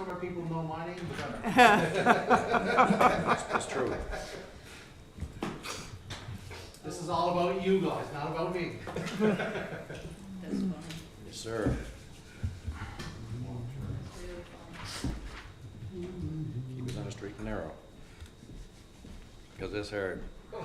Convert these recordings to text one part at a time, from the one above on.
more people know my name, the better. That's true. This is all about you guys, not about me. That's funny. Yes, sir. Really funny. Keep us on the straight and narrow. Because it's hard. We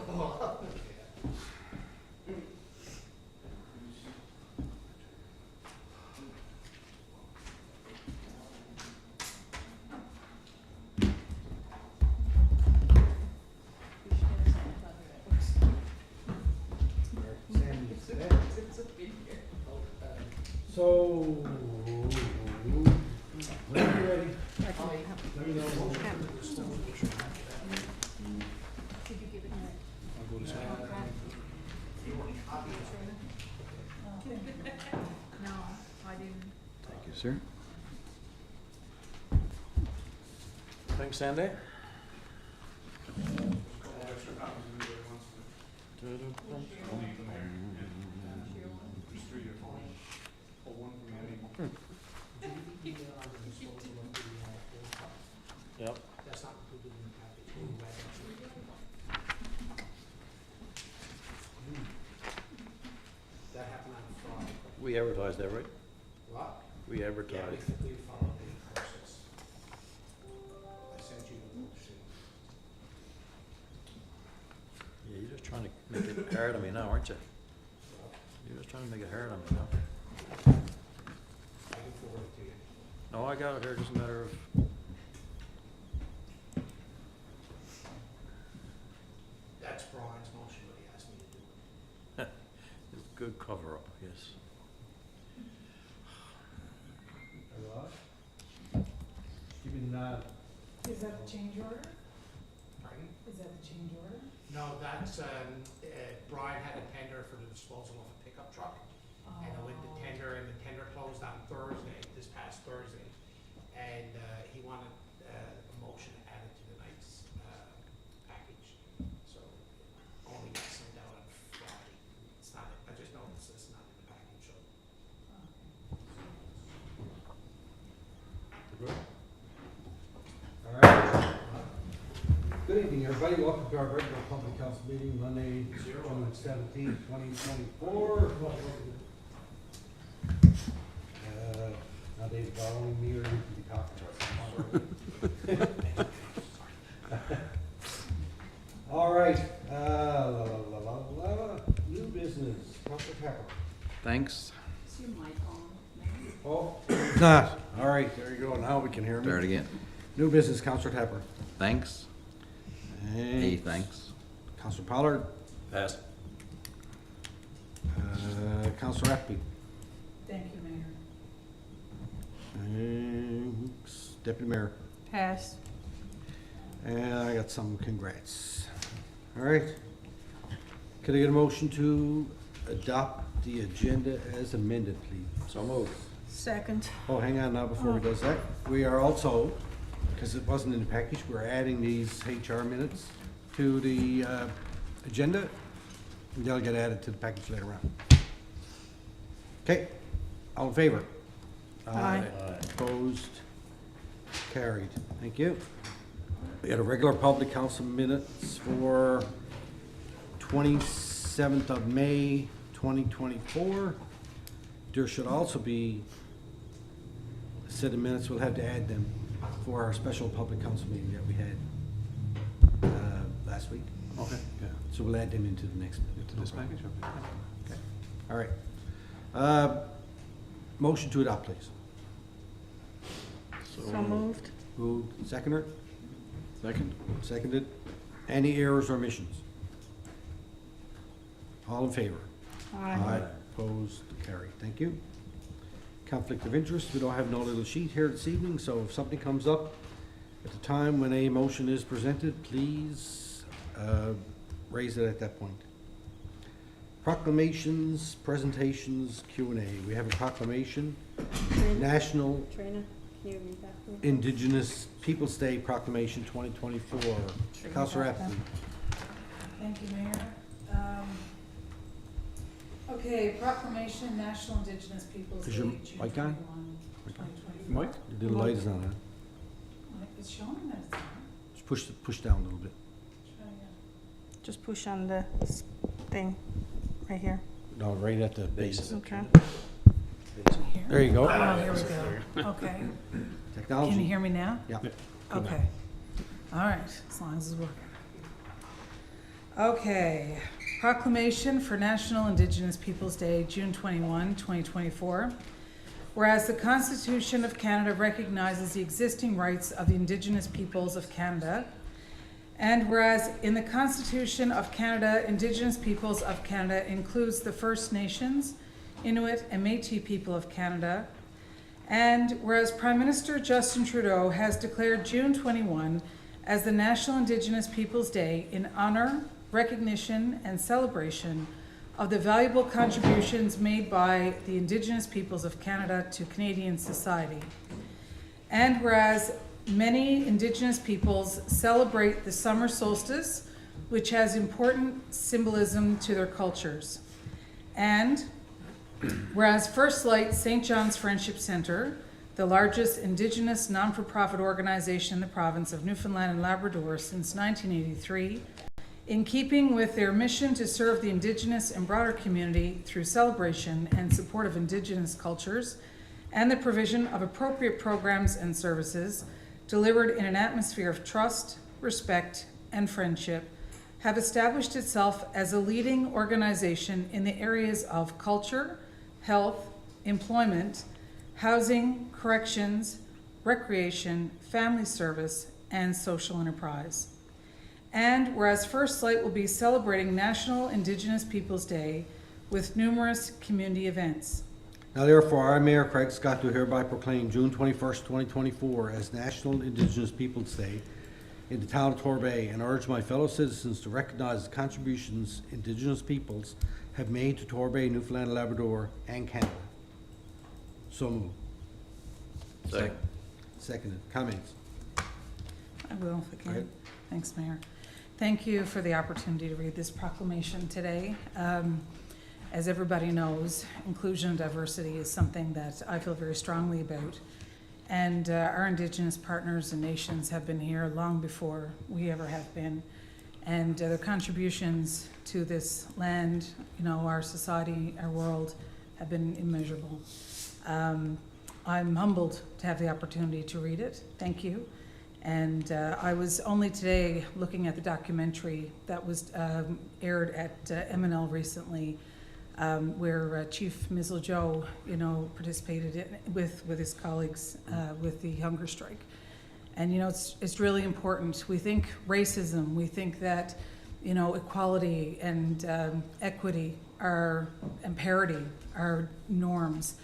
should have something about So, when you're ready, let me know. Did you give it? I'll go to sleep. No, I didn't. Thank you, sir. Thanks, Sandy. Yep. That's not included in the package. That happened on Friday. We advertised that, right? What? We Yeah, advertised. we followed the process. I sent you the sheet. Yeah, you're just trying to make it hard on me now, aren't you? You're just trying to make it hard on me now. I can forward it to you. No, I got it here, just a matter of. That's Brian's motion, but he asked me to do it. It's a good cover-up, yes. Give me the nod. Is that the change order? Pardon? Is that the change order? No, that's, Brian had a tender for the disposal of a pickup truck. And it went to tender, and the tender closed on Thursday, this past Thursday. And he wanted a motion added to tonight's package. So only got sent out on Friday. It's not, I just noticed it's not in the package, so. All right. Good evening, everybody. Welcome to our regular public council meeting, Monday, June 17th, 2024. Now Dave's following me, or you can be talking. All right, new business, Councilor Pepper. Thanks. Is your mic on, maybe? Oh, it's not. All right, there you go. Now we can hear me. Start again. New business, Councilor Pepper. Thanks. Hey, thanks. Councilor Pollard. Pass. Councilor Appleby. Thank you, Mayor. Thanks. Deputy Mayor. Pass. And I got some congrats. All right. Could I get a motion to adopt the agenda as amended, please? So moved. Second. Oh, hang on now before we does that. We are also, because it wasn't in the package, we're adding these HR minutes to the agenda. And they'll get added to the package later on. Okay, all in favor? Aye. Opposed? Carried. Thank you. We had a regular public council minutes for 27th of May, 2024. There should also be a set of minutes, we'll have to add them for our special public council meeting that we had last week. Okay. Yeah, so we'll add them into the next. Into this package? Okay, all right. Motion to adopt, please. So moved. Moved, seconder? Second? Seconded. Any errors or omissions? All in favor? Aye. Opposed, carried. Thank you. Conflict of interest, we don't have no little sheet here this evening, so if something comes up at the time when a motion is presented, please raise it at that point. Proclamations, presentations, Q&A. We have a proclamation, National Trina, can you read that for me? Indigenous Peoples' Day Proclamation 2024. Councilor Appleby. Thank you, Mayor. Okay, proclamation, National Indigenous Peoples' Day, Is your June mic on? 21, 2024. Mike? The light is on, huh? It's showing that it's on. Just push down a little bit. Try again. Just push on the thing right here. No, right at the base. Okay. Here? There you go. Oh, here we go. Okay. Technology. Can you hear me now? Yeah. Okay. All right, as long as it's working. Okay. Proclamation for National Indigenous Peoples' Day, June 21, 2024. Whereas the Constitution of Canada recognizes the existing rights of the Indigenous peoples of Canada, and whereas in the Constitution of Canada, Indigenous peoples of Canada includes the First Nations, Inuit, and Métis people of Canada, and whereas Prime Minister Justin Trudeau has declared June 21 as the National Indigenous Peoples' Day in honor, recognition, and celebration of the valuable contributions made by the Indigenous peoples of Canada to Canadian society. And whereas many Indigenous peoples celebrate the summer solstice, which has important symbolism to their cultures. And whereas First Light St. John's Friendship Centre, the largest Indigenous non-for-profit organization in the province of Newfoundland and Labrador since 1983, in keeping with their mission to serve the Indigenous and broader community through celebration and support of Indigenous cultures and the provision of appropriate programs and services delivered in an atmosphere of trust, respect, and friendship, have established itself as a leading organization in the areas of culture, health, employment, housing, corrections, recreation, family service, and social enterprise. And whereas First Light will be celebrating National Indigenous Peoples' Day with numerous community events. Now therefore, I, Mayor Craig Scott, do hereby proclaim June 21st, 2024 as National Indigenous Peoples' Day in the town of Torbay, and urge my fellow citizens to recognize the contributions Indigenous peoples have made to Torbay, Newfoundland and Labrador, and Canada. So moved. Second. Seconded. Comments? I will, if I Go ahead. can. Thanks, Mayor. Thank you for the opportunity to read this proclamation today. As everybody knows, inclusion and diversity is something that I feel very strongly about. And our Indigenous partners and nations have been here long before we ever have been. And their contributions to this land, you know, our society, our world, have been immeasurable. I'm humbled to have the opportunity to read it. Thank you. And I was only today looking at the documentary that was aired at MNL recently, where Chief Mizzle Joe, you know, participated in, with his colleagues with the hunger strike. And, you know, it's really important. We think racism, we think that, you know, equality and equity are, and parity are norms.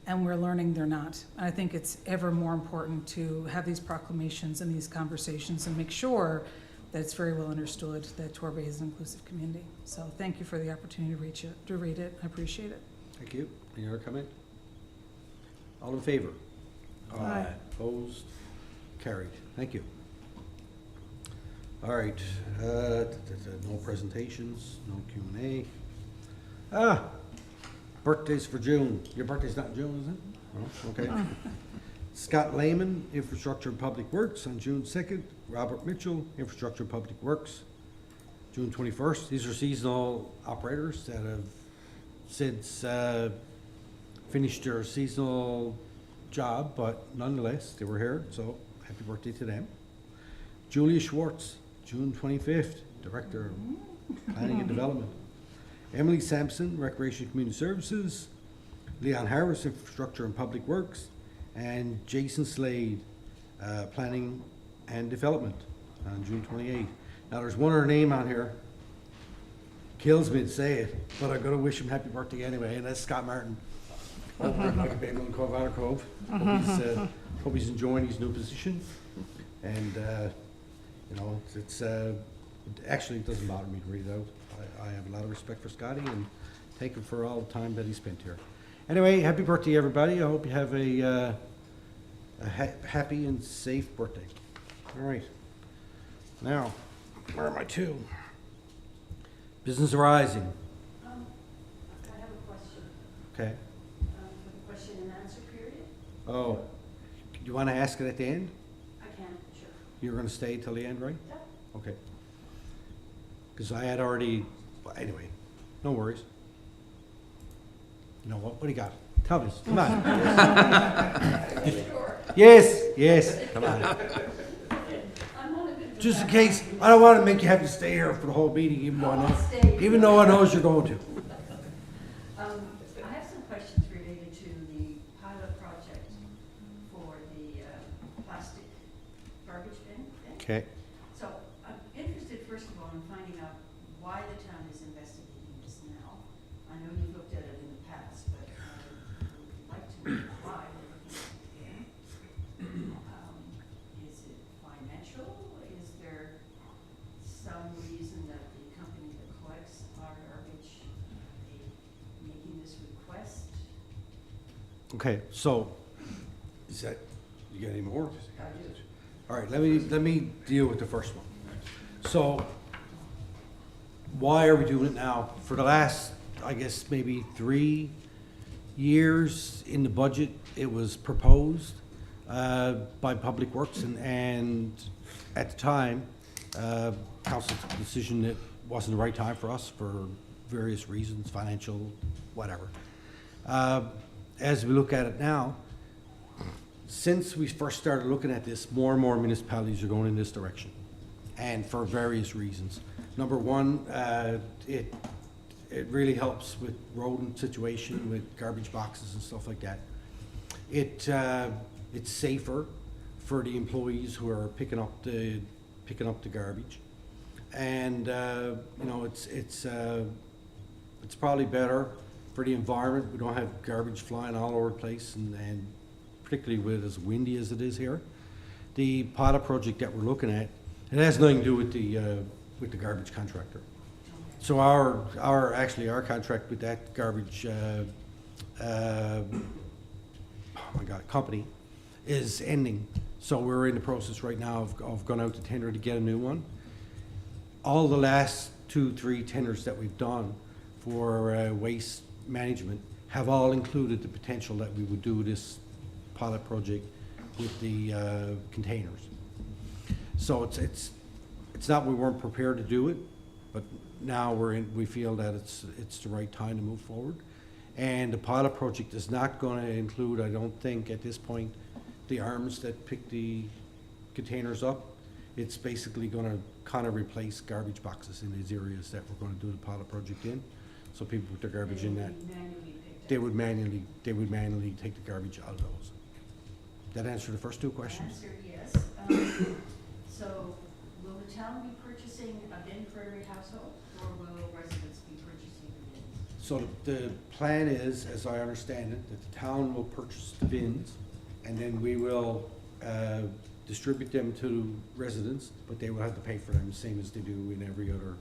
And we're learning they're not. I think it's ever more important to have these proclamations and these conversations and make sure that it's very well understood that Torbay is an inclusive community. So thank you for the opportunity to read it. I appreciate it. Thank you. Any other comment? All in favor? Aye. Opposed? Carried. Thank you. All right. No presentations, no Q&A. Birthdays for June. Your birthday's not in June, is it? No? Okay. Scott Lehman, Infrastructure and Public Works, on June 2nd. Robert Mitchell, Infrastructure and Public Works, June 21st. These are seasonal operators that have since finished their seasonal job, but nonetheless, they were here, so happy birthday to them. Julia Schwartz, June 25th, Director of Planning and Development. Emily Sampson, Recreation and Community Services. Leon Harris, Infrastructure and Public Works. And Jason Slade, Planning and Development, on June 28th. Now, there's one other name on here. Kills me to say it, but I'm going to wish him happy birthday anyway, and that's Scott Martin. Over at Michael Babel in Cove Otter Cove. Hope he's enjoying his new position. And, you know, it's actually, it doesn't bother me to read it out. I have a lot of respect for Scotty and thank him for all the time that he spent here. Anyway, happy birthday, everybody. I hope you have a happy and safe birthday. All right. Now, where are my two? Business arising. I have a question, Okay. for the question and answer period. Oh, do you want to ask it at the end? I can, sure. You're gonna stay till the end, right? Okay. Because I had already, well, anyway, no worries. You know what do you got? Tell us, come on. Yes, yes, come on. I'm on a good. Just in case, I don't want to make you have to stay here for the whole meeting, even though I know you're going to. I have some questions related to the pilot project for the plastic garbage bin thing. Okay. So I'm interested, first of all, in finding out why the town is investigating this now. I know you've looked at it in the past, but I would like to know why we're looking at it again. Is it financial? Is there some reason that the company that collects our garbage is making this request? Okay, so, is that, you got any more? I do. All right, let me deal with the first one. So, why are we doing it now? For the last, I guess, maybe 3 years in the budget, it was proposed by Public Works, and at the time, council took a decision that wasn't the right time for us for various reasons, financial, whatever. As we look at it now, since we first started looking at this, more and more municipalities are going in this direction, and for various reasons. Number one, it really helps with rodent situation, with garbage boxes and stuff like that. It's safer for the employees who are picking up the garbage, and you know, it's probably better for the environment. We don't have garbage flying all over the place, and particularly with as windy as it is here. The pilot project that we're looking at, it has nothing to do with the garbage contractor. So our contract with that garbage, oh my God, company is ending. So we're in the process right now of going out to tender to get a new one. All the last 2-3 tenders that we've done for waste management have all included the potential that we would do this pilot project with the containers. So it's not we weren't prepared to do it, but now we feel that it's the right time to move forward. And the pilot project is not going to include, I don't think at this point, the arms that pick the containers up. It's basically going to kind of replace garbage boxes in these areas that we're going to do the pilot project in. So people put their garbage in that. They would manually take the garbage out of those. That answer the first two questions? Answer, yes. So will the town be purchasing a bin for every household, or will residents be purchasing the bins? So the plan is, as I understand it, that the town will purchase the bins, and then we will distribute them to residents, but they will have to pay for them, same as they do in every other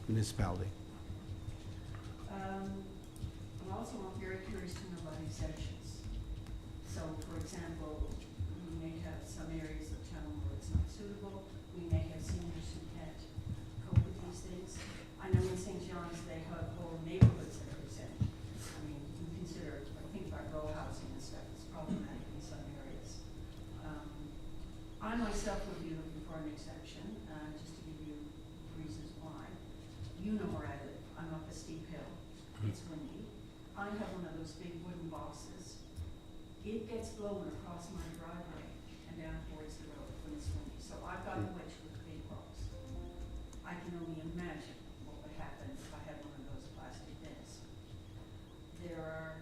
municipality. I'm also very curious to know about exemptions. So, for example, we may have some areas of town where it's not suitable. We may have seniors who can't cope with these things. I know in St. John's, they have whole neighborhoods that are exempt. I mean, you consider, I think about row housing and stuff, it's problematic in some areas. I myself would be looking for an exemption, just to give you reasons why. You know where I live. I'm up a steep hill. It's windy. I have one of those big wooden boxes. It gets blown across my driveway and down towards the road when it's windy. So I've got a wedge with big rocks. I can only imagine what would happen if I had one of those plastic bins. There are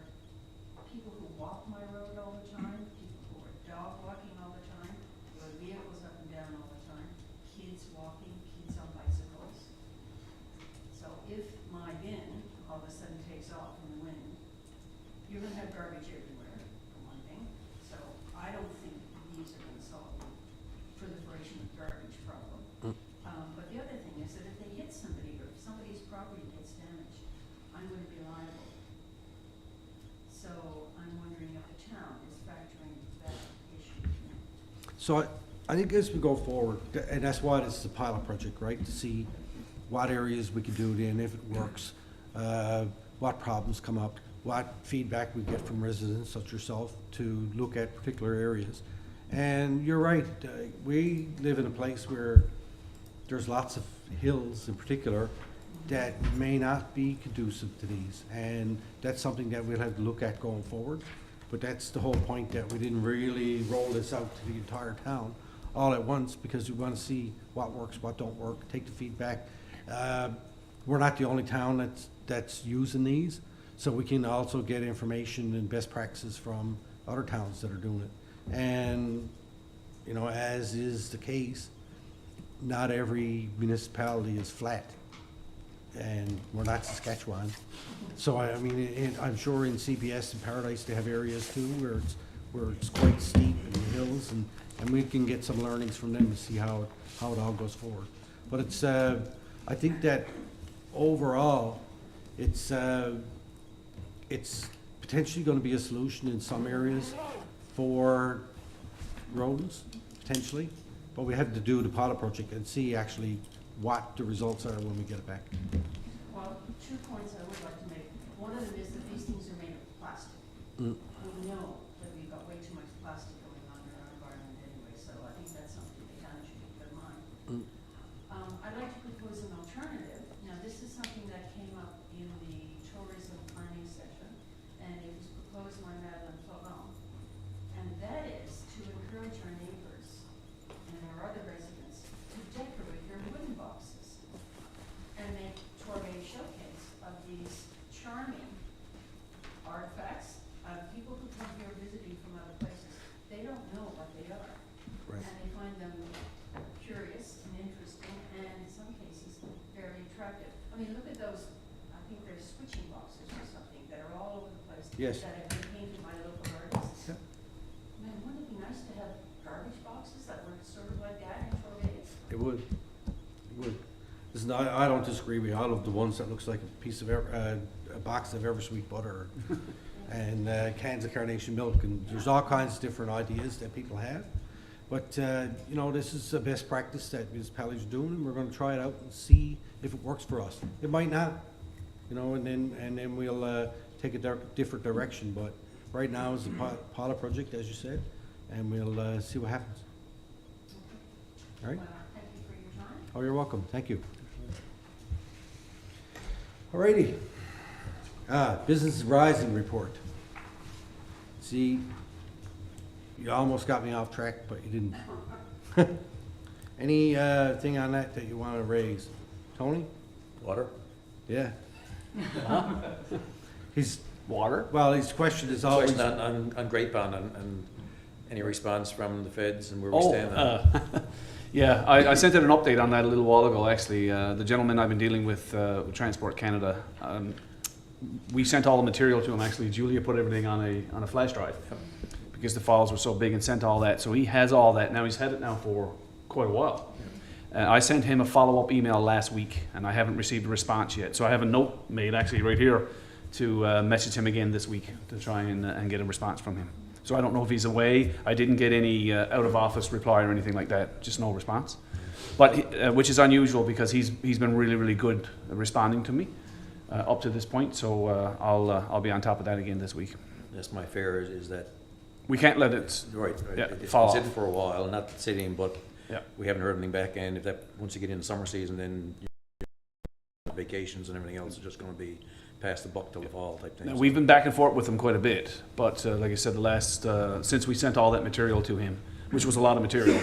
people who walk my road all the time, people who are dog walking all the time, there are vehicles up and down all the time, kids walking, kids on bicycles. So if my bin all of a sudden takes off in the wind, you're gonna have garbage everywhere, for one thing. So I don't think these are gonna solve the proliferation of garbage problem. But the other thing is that if they hit somebody, or if somebody's property gets damaged, I'm gonna be liable. So I'm wondering if the town is factoring that issue in. So I think as we go forward, and that's why this is a pilot project, right? To see what areas we can do it in, if it works, what problems come up, what feedback we get from residents such yourself to look at particular areas. And you're right, we live in a place where there's lots of hills in particular that may not be conducive to these. And that's something that we'll have to look at going forward. But that's the whole point, that we didn't really roll this out to the entire town all at once, because we want to see what works, what don't work, take the feedback. We're not the only town that's using these, so we can also get information and best practices from other towns that are doing it. And, you know, as is the case, not every municipality is flat, and we're not Saskatchewan. So I mean, I'm sure in CBS and Paradise they have areas too where it's quite steep in the hills, and we can get some learnings from them to see how it all goes forward. But it's I think that overall it's potentially going to be a solution in some areas for rodents, potentially. But we have to do the pilot project and see actually what the results are when we get it back. Well, 2 points I would like to make. One of them is that these things are made of plastic. Mm. We know that we've got way too much plastic going on in our environment anyway, so I think that's something the town should keep in mind. Mm. I'd like to propose an alternative. Now, this is something that came up in the tourism planning session, and it was proposed by Madeleine Florent. And that is to encourage our neighbors and our other residents to decorate their wooden boxes and make a showcase of these charming artifacts. People who come here visiting from other places, they don't know what they are. Right. And they find them curious and interesting, and in some cases, very attractive. I mean, look at those, I think they're switching boxes or something that are all over the place. Yes. That have been painted by local artists. Yep. Man, wouldn't it be nice to have garbage boxes that were sort of like that in Torrey? It would. It would. Listen, I don't disagree with you. I love the ones that looks like a piece of a box of Eversweet butter and cans of carnation milk, and there's all kinds of different ideas that people have. But you know, this is a best practice that municipalities are doing, and we're going to try it out and see if it works for us. It might not, you know, and then we'll take a different direction. But right now is the pilot project, as you said, and we'll see what happens. All right. Thank you for your time. Oh, you're welcome. Thank you. Alrighty. Business Rising report. See, you almost got me off track, but you didn't. Any thing on that you want to raise? Tony? Water? Yeah. He's, Water? well, his question is always, Question on Grapevine and any response from the feds and where we Oh, stand? yeah, I sent out an update on that a little while ago, actually. The gentleman I've been dealing with Transport Canada, we sent all the material to him, actually. Julia put everything on a flash drive because the files were so big, and sent all that. So he has all that. Now he's had it now for quite a while. I sent him a follow-up email last week, and I haven't received a response yet. So I have a note made, actually, right here to message him again this week to try and get a response from him. So I don't know if he's away. I didn't get any out-of-office reply or anything like that, just no response. But which is unusual because he's been really, really good at responding to me up to this point. So I'll be on top of that again this week. That's my fear is that, We can't let it. right, Yeah, it's fall been off. for a while, not sitting, but Yeah. we haven't heard anything back, and if that, once you get into summer season, then vacations and everything else is just gonna be past the buck till the fall type thing. Now, we've been back and forth with him quite a bit, but like I said, the last since we sent all that material to him, which was a lot of material,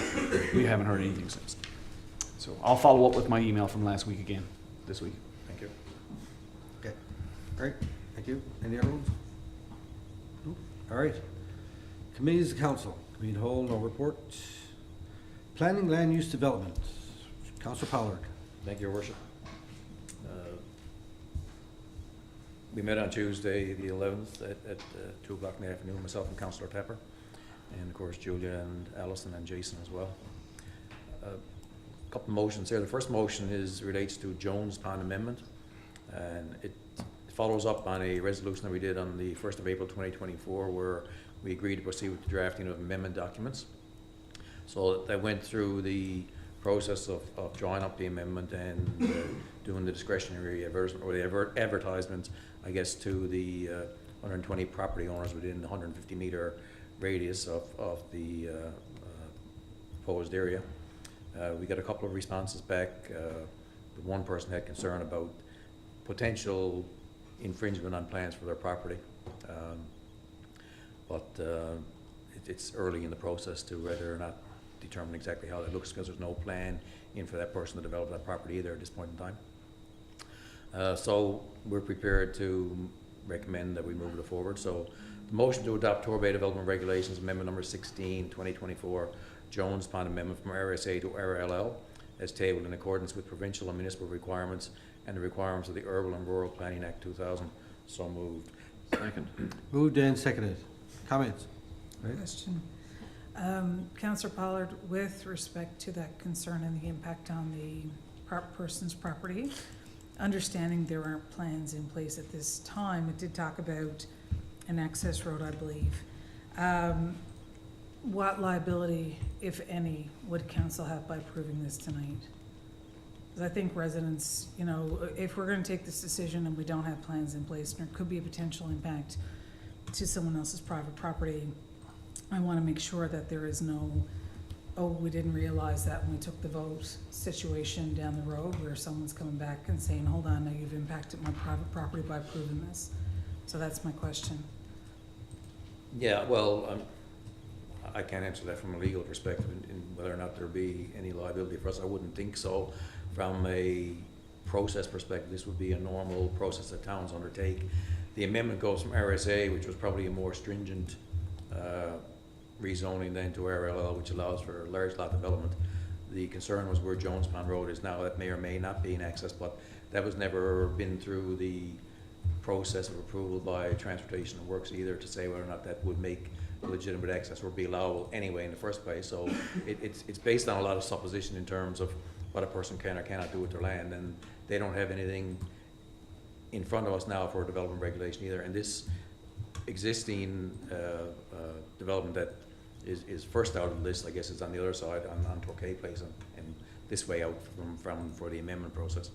we haven't heard anything since. So I'll follow up with my email from last week again this week. Thank you. okay. Great. Thank you. Any other ones? Nope. All right. Committees of Council. Committee of the Whole, no report. Planning Land Use Development. Councillor Pollard. Thank you, Your Worship. We met on Tuesday, the 11th, at 2 o'clock in the afternoon, myself and Councillor Pepper, and of course Julia and Alison and Jason as well. A couple motions here. The first motion relates to Jones Pond Amendment, and it follows up on a resolution that we did on the 1st of April 2024, where we agreed to proceed with the drafting of amendment documents. So that went through the process of drawing up the amendment and doing the discretionary advertisements, I guess, to the 120 property owners within the 150-meter radius of the proposed area. We got a couple of responses back. The one person had concern about potential infringement on plans for their property. But it's early in the process to whether or not determine exactly how that looks, because there's no plan in for that person to develop that property either at this point in time. So we're prepared to recommend that we move it forward. So the motion to adopt Torbay Development Regulations Amendment number 16, 2024, Jones Pond Amendment from RSA to RLL, as tabled in accordance with provincial and municipal requirements and the requirements of the Urban and Rural Planning Act 2000. So moved. Second. Moved and seconded. Comments? Question. Councillor Pollard, with respect to that concern and the impact on the person's property, understanding there aren't plans in place at this time, it did talk about an access road, I believe. What liability, if any, would council have by approving this tonight? Because I think residents, you know, if we're gonna take this decision and we don't have plans in place, and there could be a potential impact to someone else's private property, I wanna make sure that there is no, oh, we didn't realize that when we took the vote situation down the road where someone's coming back and saying, hold on, now you've impacted my private property by approving this. So that's my question. Yeah, well, I can't answer that from a legal perspective in whether or not there'll be any liability for us. I wouldn't think so. From a process perspective, this would be a normal process that towns undertake. The amendment goes from RSA, which was probably a more stringent rezoning, then to RLL, which allows for large lot development. The concern was where Jones Pond Road is now. That may or may not be an access, but that was never been through the process of approval by Transportation and Works either to say whether or not that would make legitimate access or be allowable anyway in the first place. So it's based on a lot of supposition in terms of what a person can or cannot do with their land, and they don't have anything in front of us now for a development regulation either. And this existing development that is first out of the list, I guess, is on the other side on Torquay Place and this way out from for the amendment process.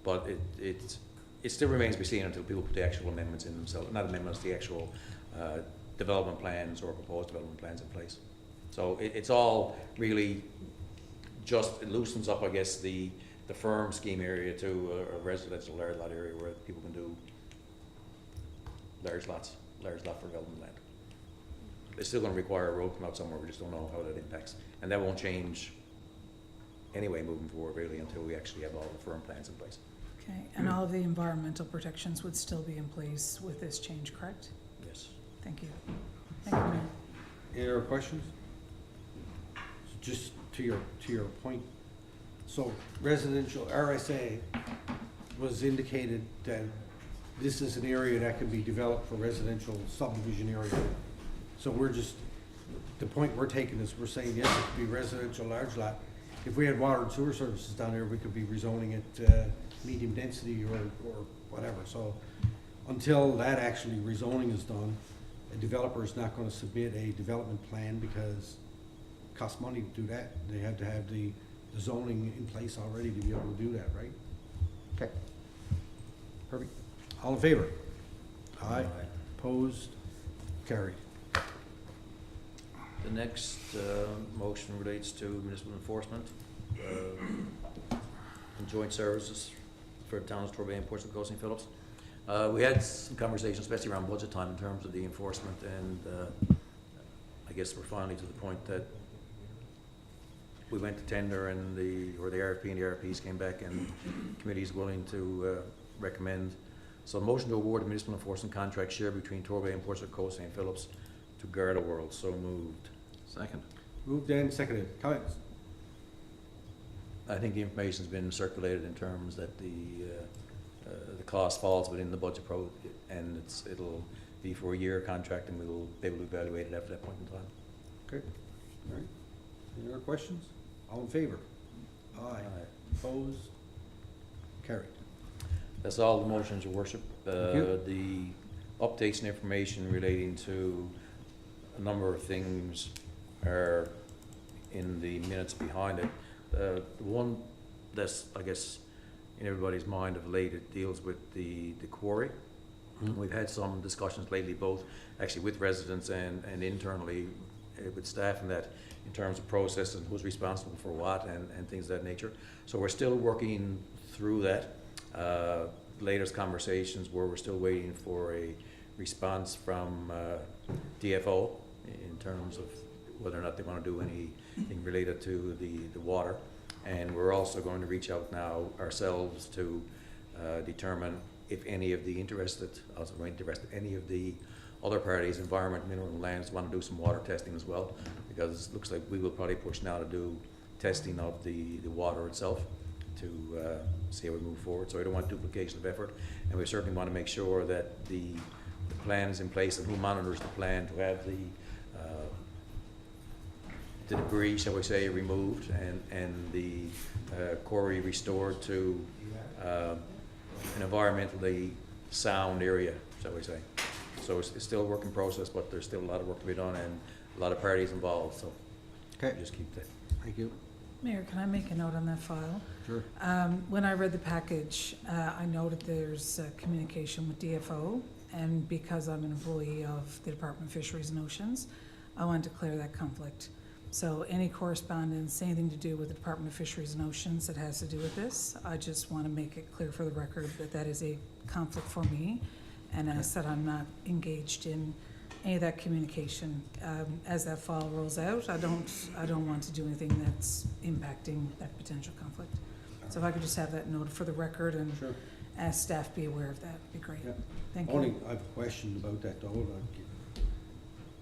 But it still remains to be seen until people put the actual amendments in themselves, not amendments, the actual development plans or proposed development plans in place. So it's all really just, it loosens up, I guess, the firm scheme area to a residential large lot area where people can do large lot for development land. It's still gonna require a road come out somewhere, we just don't know how that impacts. And that won't change anyway moving forward really until we actually have all the firm plans in place. Okay, and all of the environmental protections would still be in place with this change, correct? Yes. Thank you. Thank you, Mayor. Any other questions? Just to your point, so residential RSA was indicated that this is an area that can be developed for residential subdivision area. So we're just, the point we're taking is we're saying, yes, it could be residential large lot. If we had water and sewer services down there, we could be rezoning it medium density or whatever. So until that actually rezoning is done, a developer is not gonna submit a development plan because it costs money to do that. They have to have the zoning in place already to be able to do that, right? Okay. Perfect. All in favor? Aye. Opposed? Carried. The next motion relates to municipal enforcement and joint services for towns of Torbay and Portsmouth, Coast St. Phillips. We had some conversations, especially around budget time, in terms of the enforcement, and I guess we're finally to the point that we went to tender and the RFP and the RFPs came back and the committee is willing to recommend. So motion to award the municipal enforcement contract share between Torbay and Portsmouth Coast St. Phillips to Garda World. So moved. Second. Moved and seconded. Comments? I think the information's been circulated in terms that the cost falls within the budget and it'll be for a year contract, and we'll be able to evaluate it after that point in time. Okay. All right. Any other questions? All in favor? Aye. Opposed? Carried. That's all the motions, Your Worship. Thank you. The updates and information relating to a number of things are in the minutes behind it. The one that's, I guess, in everybody's mind of late, it deals with the quarry. Mm-hmm. We've had some discussions lately, both actually with residents and internally with staff and that in terms of process and who's responsible for what and things of that nature. So we're still working through that. Latest conversations where we're still waiting for a response from DFO in terms of whether or not they want to do anything related to the water. And we're also going to reach out now ourselves to determine if any of the any of the other parties, environment, mineral and lands, want to do some water testing as well, because it looks like we will probably push now to do testing of the water itself to see how we move forward. So I don't want duplication of effort, and we certainly want to make sure that the plan is in place and who monitors the plan to have the debris, shall we say, removed and the quarry restored to an environmentally sound area, shall we say. So it's still a work in process, but there's still a lot of work to be done and a lot of parties involved, so Okay, just keep that. thank you. Mayor, can I make a note on that file? Sure. When I read the package, I noted there's communication with DFO, and because I'm an employee of the Department of Fisheries and Oceans, I wanted to clear that conflict. So any correspondence, anything to do with the Department of Fisheries and Oceans that has to do with this, I just want to make it clear for the record that that is a conflict for me, and as I said, I'm not engaged in any of that communication. As that file rolls out, I don't want to do anything that's impacting that potential conflict. So if I could just have that noted for the record and Sure. ask staff be aware of that, it'd be great. Yeah. Thank Only, you. I have a question about that though.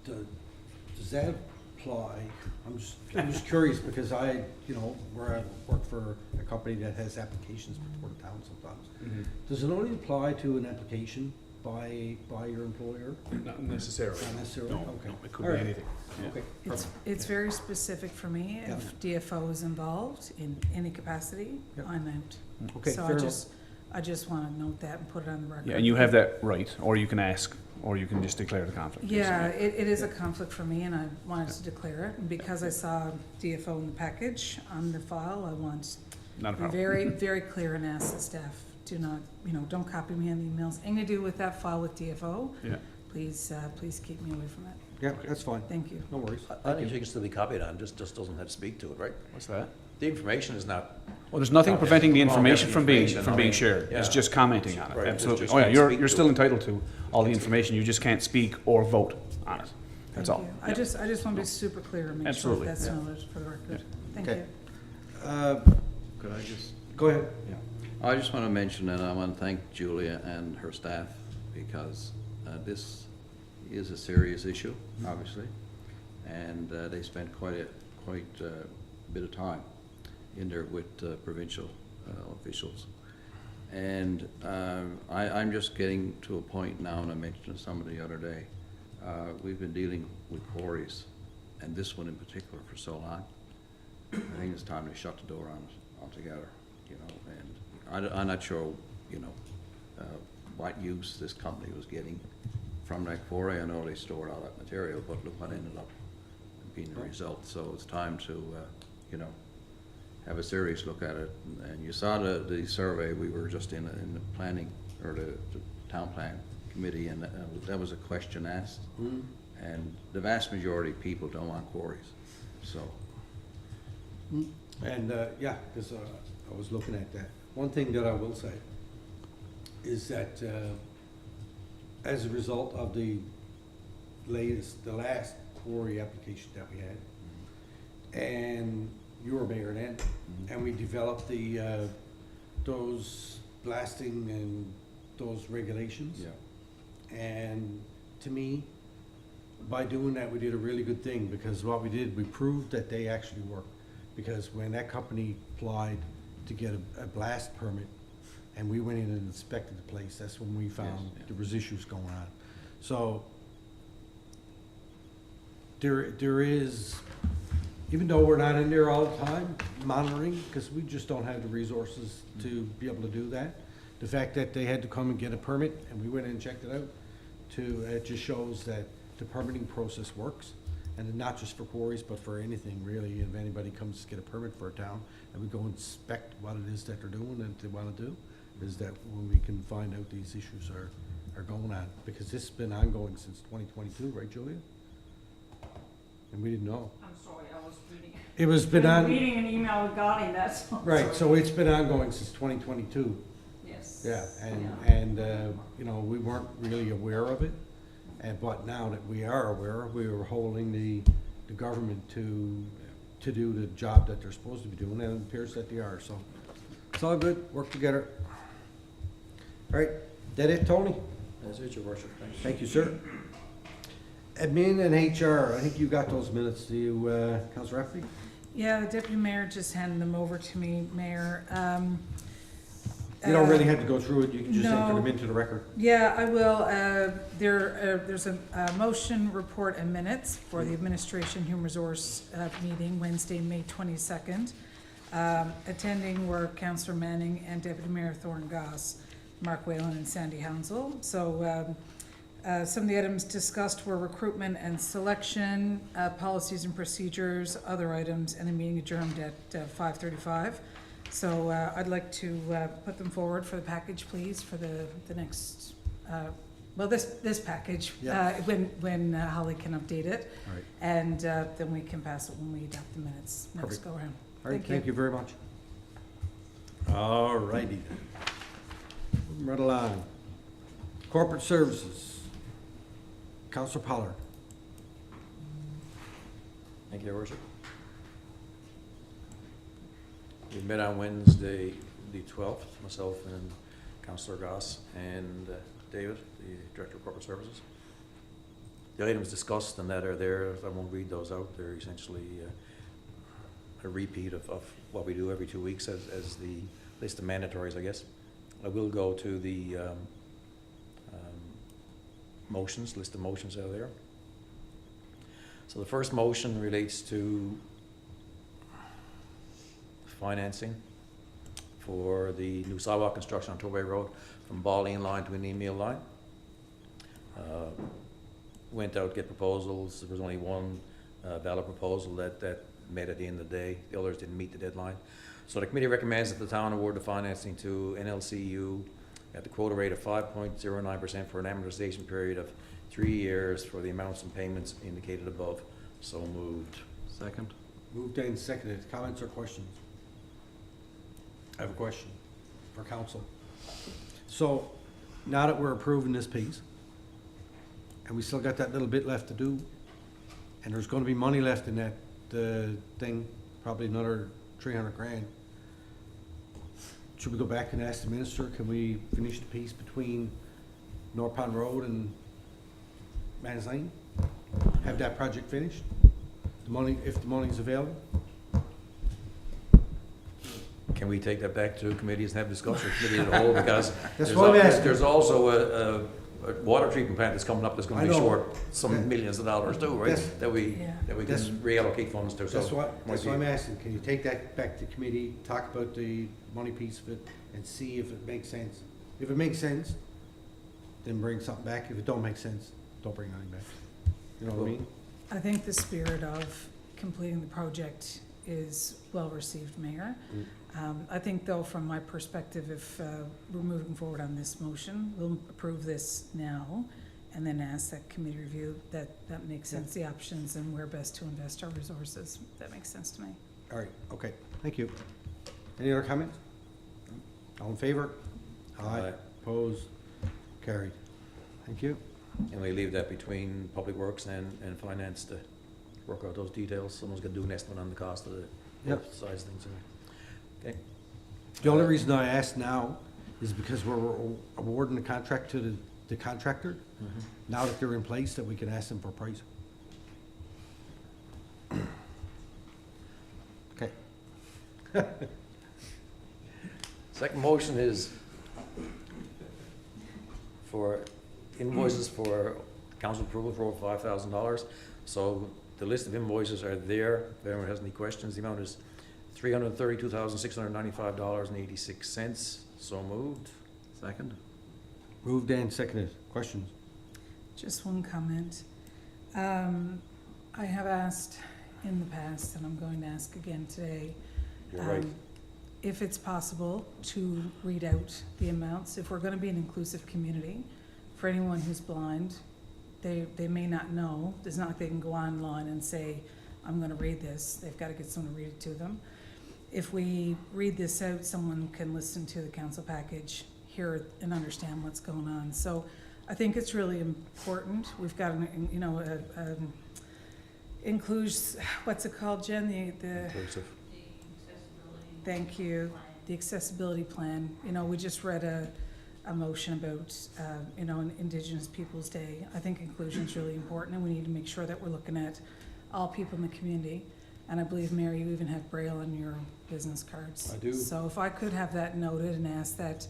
Does that apply? I'm just curious because where I work for a company that has applications before the town sometimes. Does it only apply to an application by your employer? Not necessarily. Not necessarily? No, Okay. no, it could All be right. anything. Yeah. Okay. It's very specific for me. If DFO is involved in any capacity, Yep. I'm out. Okay, So fair enough. I just want to note that and put it on the record. Yeah, and you have that right, or you can ask, or you can just declare the conflict. Yeah, it is a conflict for me, and I wanted to declare it. And because I saw DFO in the package on the file, I want Not a to be problem. very, very clear and ask the staff, do not, don't copy me on the emails. Anything to do with that file with DFO, Yeah. please keep me away from it. Yeah, that's fine. Thank you. No worries. I think she can still be copied on, just doesn't have to speak to it, right? What's that? The information is not, Well, there's nothing Okay. preventing the information the from being information, shared. It's yeah. just commenting on it. Right, Absolutely. just Oh yeah, can't you're speak you're to still it. entitled to all the information. You just can't speak or vote on it. That's Thank all. you. Yeah. I just want to be super clear and make sure Absolutely. that's Yeah. noted for the record. Thank Okay. you. Could I just, Go ahead. I just want to mention, and I want to thank Julia and her staff, because this is a serious issue, obviously, and they spent quite a bit of time in there with provincial officials. And I'm just getting to a point now, and I mentioned to somebody the other day, we've been dealing with quarries, and this one in particular, for so long. I think it's time to shut the door on it altogether, and I'm not sure, what use this company was getting from that quarry. I know they stored all that material, but look what ended up being the result. So it's time to, have a serious look at it. And you saw the survey, we were just in the planning, or the town plan committee, and that was a question asked. And the vast majority of people don't want quarries, so. And, because I was looking at that. One thing that I will say is that as a result of the last quarry application that we had, and you were mayor then, and we developed those blasting and those regulations. Yeah. And to me, by doing that, we did a really good thing, because what we did, we proved that they actually work. Because when that company applied to get a blast permit, and we went in and inspected the place, that's when we found Yes, yeah. there was issues going on. So there is, even though we're not in there all the time monitoring, because we just don't have the resources to be able to do that, the fact that they had to come and get a permit, and we went in and checked it out, it just shows that the permitting process works. And not just for quarries, but for anything really. If anybody comes to get a permit for a town, and we go inspect what it is that they're doing and they wanna do, is that when we can find out these issues are going on. Because this has been ongoing since 2022, right, Julia? and we didn't know. I'm sorry, I was reading. It was been on, Reading an email regarding that, so. right, so it's been ongoing since 2022. Yes. Yeah, you know, we weren't really aware of it, but now that we are aware, we were holding the government to do the job that they're supposed to be doing, and it appears that they are, so. It's all good, work together. All right, that it, Tony? That's it, Your Worship. Thanks. Thank you, sir. Admin and HR, I think you got those minutes, do you, Councillor Rafferty? Yeah, the deputy mayor just handed them over to me, Mayor. You don't really have to go through it, you can just enter no. them into the record. Yeah, I will. There's a motion, report, and minutes for the Administration Human Resource meeting Wednesday, May 22nd. Attending were Councillor Manning and Deputy Mayor Thorne Goss, Mark Whalen, and Sandy Hounsel. So some of the items discussed were recruitment and selection, policies and procedures, other items, and the meeting adjourned at 5:35. So I'd like to put them forward for the package, please, for the next, well, this package, Yeah. when Holly can update it. All right. And then we can pass it when we adopt the minutes next Perfect. go around. All right, thank you very much. All righty. Moving right along. Corporate Services. Councillor Pollard. Thank you, Your Worship. We met on Wednesday, the 12th, myself and Councillor Goss and David, the Director of Corporate Services. The items discussed and that are there, I won't read those out, they're essentially a repeat of what we do every 2 weeks as the list of mandatories, I guess. I will go to the motions, list of motions out there. So the first motion relates to financing for the new sidewalk construction on Torbay Road from Balleen line to an email line. Went out to get proposals. There was only one valid proposal that met at the end of the day. The others didn't meet the deadline. So the committee recommends that the town award the financing to NLCU at the quota rate of 5.09% for an amortization period of 3 years for the amounts and payments indicated above. So moved. Second. Moved and seconded. Comments or questions? I have a question for council. So now that we're approving this piece, and we still got that little bit left to do, and there's gonna be money left in that thing, probably another 300 grand. Should we go back and ask the minister, can we finish the piece between North Pond Road and Manners Lane? Have that project finished? The money, if the money's available? Can we take that back to committees and have discussion with committee at all? Because That's what I'm asking. there's also a water treatment plant that's coming up that's I gonna be know. short some Yeah. millions of dollars too, right? That's- That we Yeah. can That's- reallocate funds to. So That's what might be- I'm asking. Can you take that back to committee, talk about the money piece of it, and see if it makes sense? If it makes sense, then bring something back. If it don't make sense, don't bring anything back. You know what I mean? I think the spirit of completing the project is well received, Mayor. I think though, from my perspective, if we're moving forward on this motion, we'll approve this now and then ask that committee review that makes sense, the options and where best to invest our resources. That makes sense to me. All right, okay. Thank you. Any other comments? All in favor? Aye. Opposed? Carried. Thank you. And we leave that between Public Works and Finance to work out those details. Someone's gonna do an estimate on the cost of the Yep. both size things. Okay. The only reason I ask now is because we're awarding the contract to the contractor. Now that they're in place, that we can ask them for a price. Okay. Second motion is for invoices for council approval for over $5,000. So the list of invoices are there. If anyone has any questions, the amount is $332,695.86. So moved. Second. Moved and seconded. Questions? Just one comment. I have asked in the past, and I'm going to ask again today, You're right. if it's possible to read out the amounts, if we're gonna be an inclusive community, for anyone who's blind, they may not know. It's not like they can go online and say, I'm gonna read this. They've gotta get someone to read it to them. If we read this out, someone can listen to the council package, hear it, and understand what's going on. So I think it's really important. We've got, includes, what's it called, Jen? The Inclusive. Thank you. The accessibility plan. We just read a motion about, an Indigenous Peoples' Day. I think inclusion is really important, and we need to make sure that we're looking at all people in the community. And I believe, Mary, you even have Braille on your business cards. I do. So if I could have that noted and ask that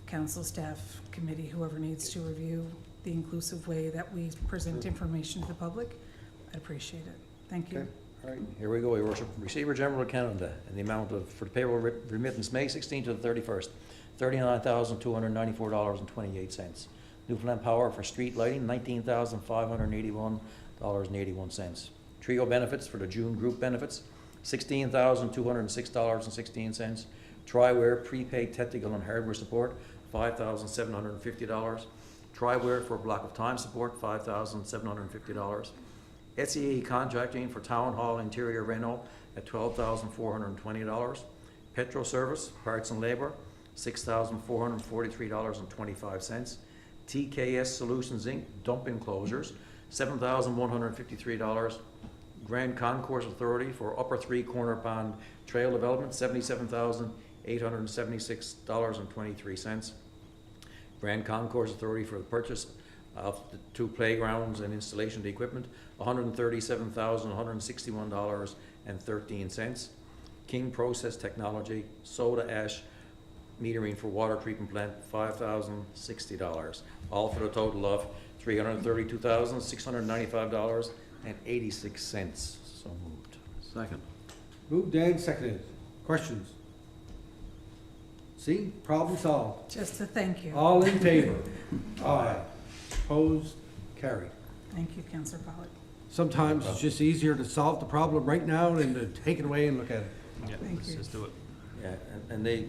council, staff, committee, whoever needs to review the inclusive way that we present information to the public, I'd appreciate it. Thank you. Okay. All right, here we go, Your Worship. Receiver General of Canada, in the amount of, for the payroll remittance, May 16th to the 31st, $39,294.28. Newfoundland Power for street lighting, $19,581.81. Trio benefits for the June group benefits, $16,206.16. Triware prepaid technical and hardware support, $5,750. Triware for block of time support, $5,750. SEA contracting for Town Hall interior reno at $12,420. Petro service, parts and labor, $6,443.25. TKS Solutions Inc. dump enclosures, $7,153. Grand Concourse Authority for Upper Three Corner Pond Trail Development, $77,876.23. Grand Concourse Authority for the purchase of the 2 playgrounds and installation of the equipment, $137,161.13. King Process Technology, soda ash metering for water treatment plant, $5,060. All for a total of $332,695.86. So moved. Second. Moved and seconded. Questions? See, problem solved. Just to thank you. All in favor? Aye. Opposed? Carried. Thank you, Councillor Pollak. Sometimes it's just easier to solve the problem right now than to take it away and look at it. Yeah, Thank let's you. just do it. Yeah, and they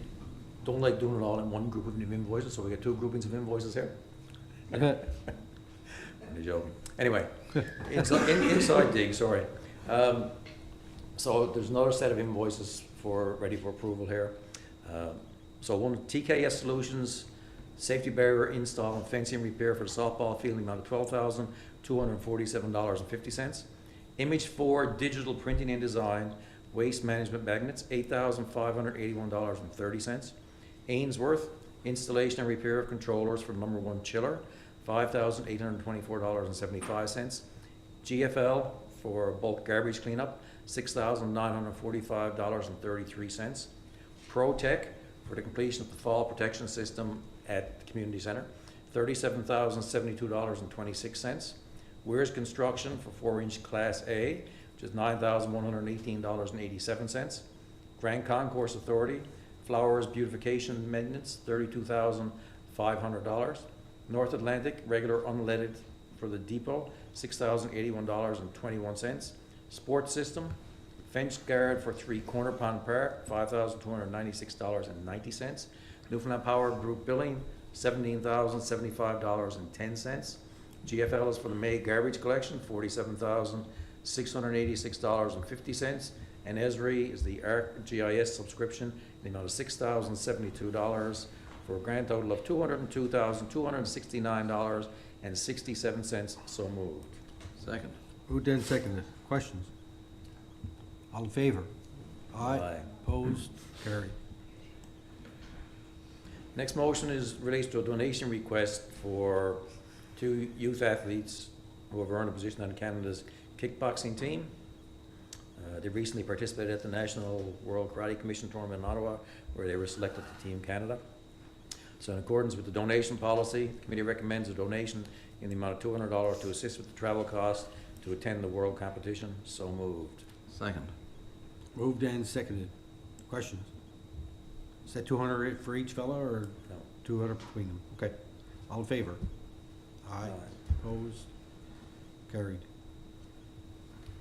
don't like doing it all in one group of invoices, so we got 2 groupings of invoices here. Only joking. Anyway, inside dig, sorry. So there's another set of invoices ready for approval here. So one, TKS Solutions, safety barrier install and fencing repair for the softball field, amount of $12,247.50. Image 4 digital printing and design, waste management magnets, $8,581.30. Ainsworth, installation and repair of controllers for number 1 chiller, $5,824.75. GFL for bulk garbage cleanup, $6,945.33. ProTech for the completion of the fall protection system at the community center, $37,072.26. Weir's Construction for 4-inch Class A, which is $9,118.87. Grand Concourse Authority, Flowers Beautification Maintenance, $32,500. North Atlantic, regular unleaded for the depot, $6,081.21. Sports System, Fence Guard for 3 Corner Pond Park, $5,296.90. Newfoundland Power Group Billing, $17,075.10. GFL is for the May garbage collection, $47,686.50. And Esri is the ArcGIS subscription, in the amount of $6,072, for a grand total of $202,269.67. So moved. Second. Moved and seconded. Questions? All in favor? Aye. Opposed? Carried. Next motion relates to a donation request for 2 youth athletes who have earned a position on Canada's kickboxing team. They recently participated at the National World Karate Commission tournament in Ottawa, where they were selected to Team Canada. So in accordance with the donation policy, the committee recommends a donation in the amount of $200 to assist with the travel costs to attend the world competition. So moved. Second. Moved and seconded. Questions? Is that 200 for each fellow or No. 200 between them? Okay. All in favor? Aye. Opposed? Carried.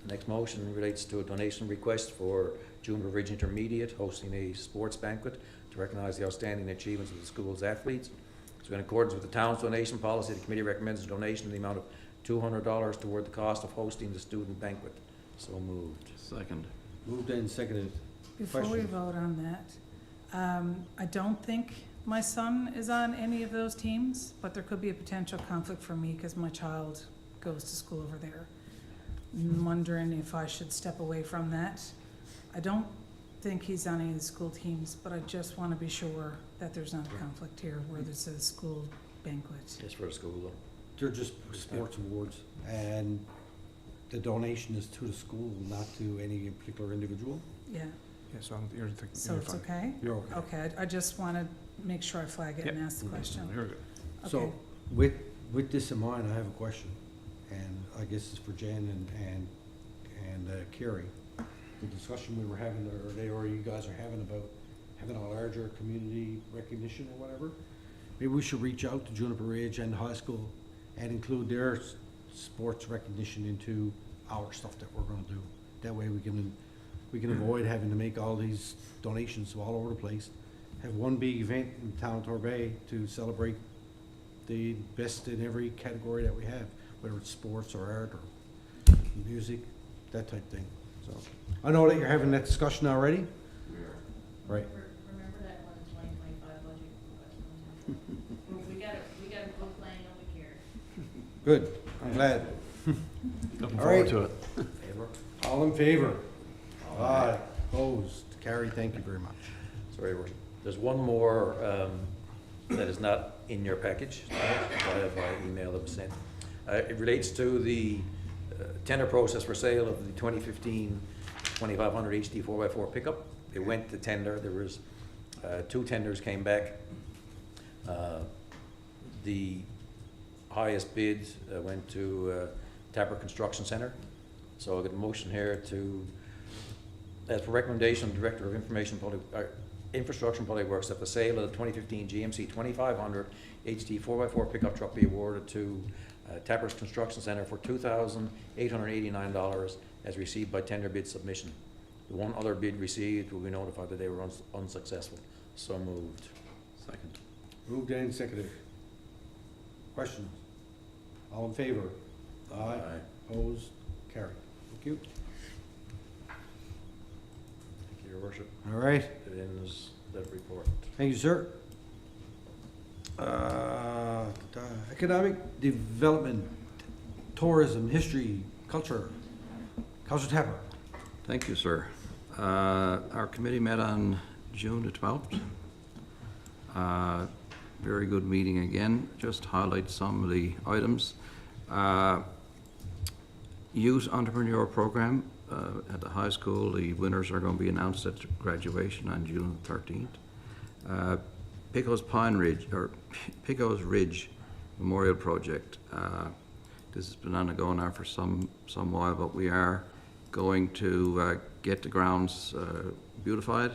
Next motion relates to a donation request for Junior Ridge Intermediate hosting a sports banquet to recognize the outstanding achievements of the school's athletes. So in accordance with the town's donation policy, the committee recommends a donation in the amount of $200 toward the cost of hosting the student banquet. So moved. Second. Moved and seconded. Before we Questions? vote on that, I don't think my son is on any of those teams, but there could be a potential conflict for me because my child goes to school over there. I'm wondering if I should step away from that. I don't think he's on any of the school teams, but I just want to be sure that there's not a conflict here where there's a school banquet. It's for the school though. They're just sports awards, and the donation is to the school, not to any particular individual. Yeah, Yeah, so you're thinking. so it's okay? You're okay. Okay, I just want to make sure I flag it and ask the question. You're good. Okay. So, with this in mind, I have a question, and I guess it's for Jen and Carrie. The discussion we were having, or you guys are having about having a larger community recognition or whatever, maybe we should reach out to Juniper Ridge and the high school and include their sports recognition into our stuff that we're gonna do. That way we can avoid having to make all these donations all over the place. Have one big event in the town of Torbay to celebrate the best in every category that we have, whether it's sports or art or music, that type thing. So, I know that you're having that discussion already. Right. Remember that one in 2025 budget? We got a book laying over here. Good, I'm glad. Looking All forward right. to it. Favor? All in favor? Aye. Opposed? Carried, thank you very much. Sorry, Your Worship. There's one more that is not in your package. I have an email that was sent. It relates to the tender process for sale of the 2015 2500 HD 4x4 pickup. It went to tender. There was 2 tenders came back. The highest bid went to Tapper Construction Center. So I got a motion here to, as per recommendation of the Director of Infrastructure and Public Works, that the sale of the 2015 GMC 2500 HD 4x4 pickup truck be awarded to Tapper's Construction Center for $2,889 as received by tender bid submission. The one other bid received will be notified that they were unsuccessful. So moved. Second. Moved and seconded. Questions? All in favor? Aye. Opposed? Carried. Thank you. Thank you, Your Worship. All right. It ends that report. Thank you, sir. Economic development, tourism, history, culture. Councilor Tapper. Thank you, sir. Our committee met on June the 12th. Very good meeting again. Just highlight some of the items. Youth Entrepreneur Program at the high school. The winners are going to be announced at graduation on June 13th. Picos Ridge Memorial Project. This has been ongoing now for some while, but we are going to get the grounds beautified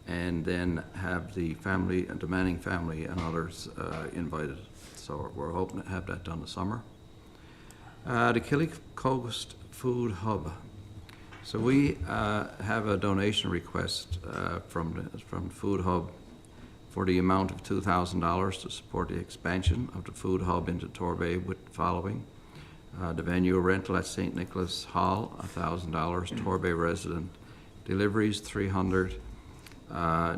and then have the family, and the Manning family and others invited. So we're hoping to have that done this summer. The Killy Coast Food Hub. So we have a donation request from Food Hub for the amount of $2,000 to support the expansion of the Food Hub into Torbay with the following. The venue rental at St. Nicholas Hall, $1,000. Torbay resident deliveries, $300.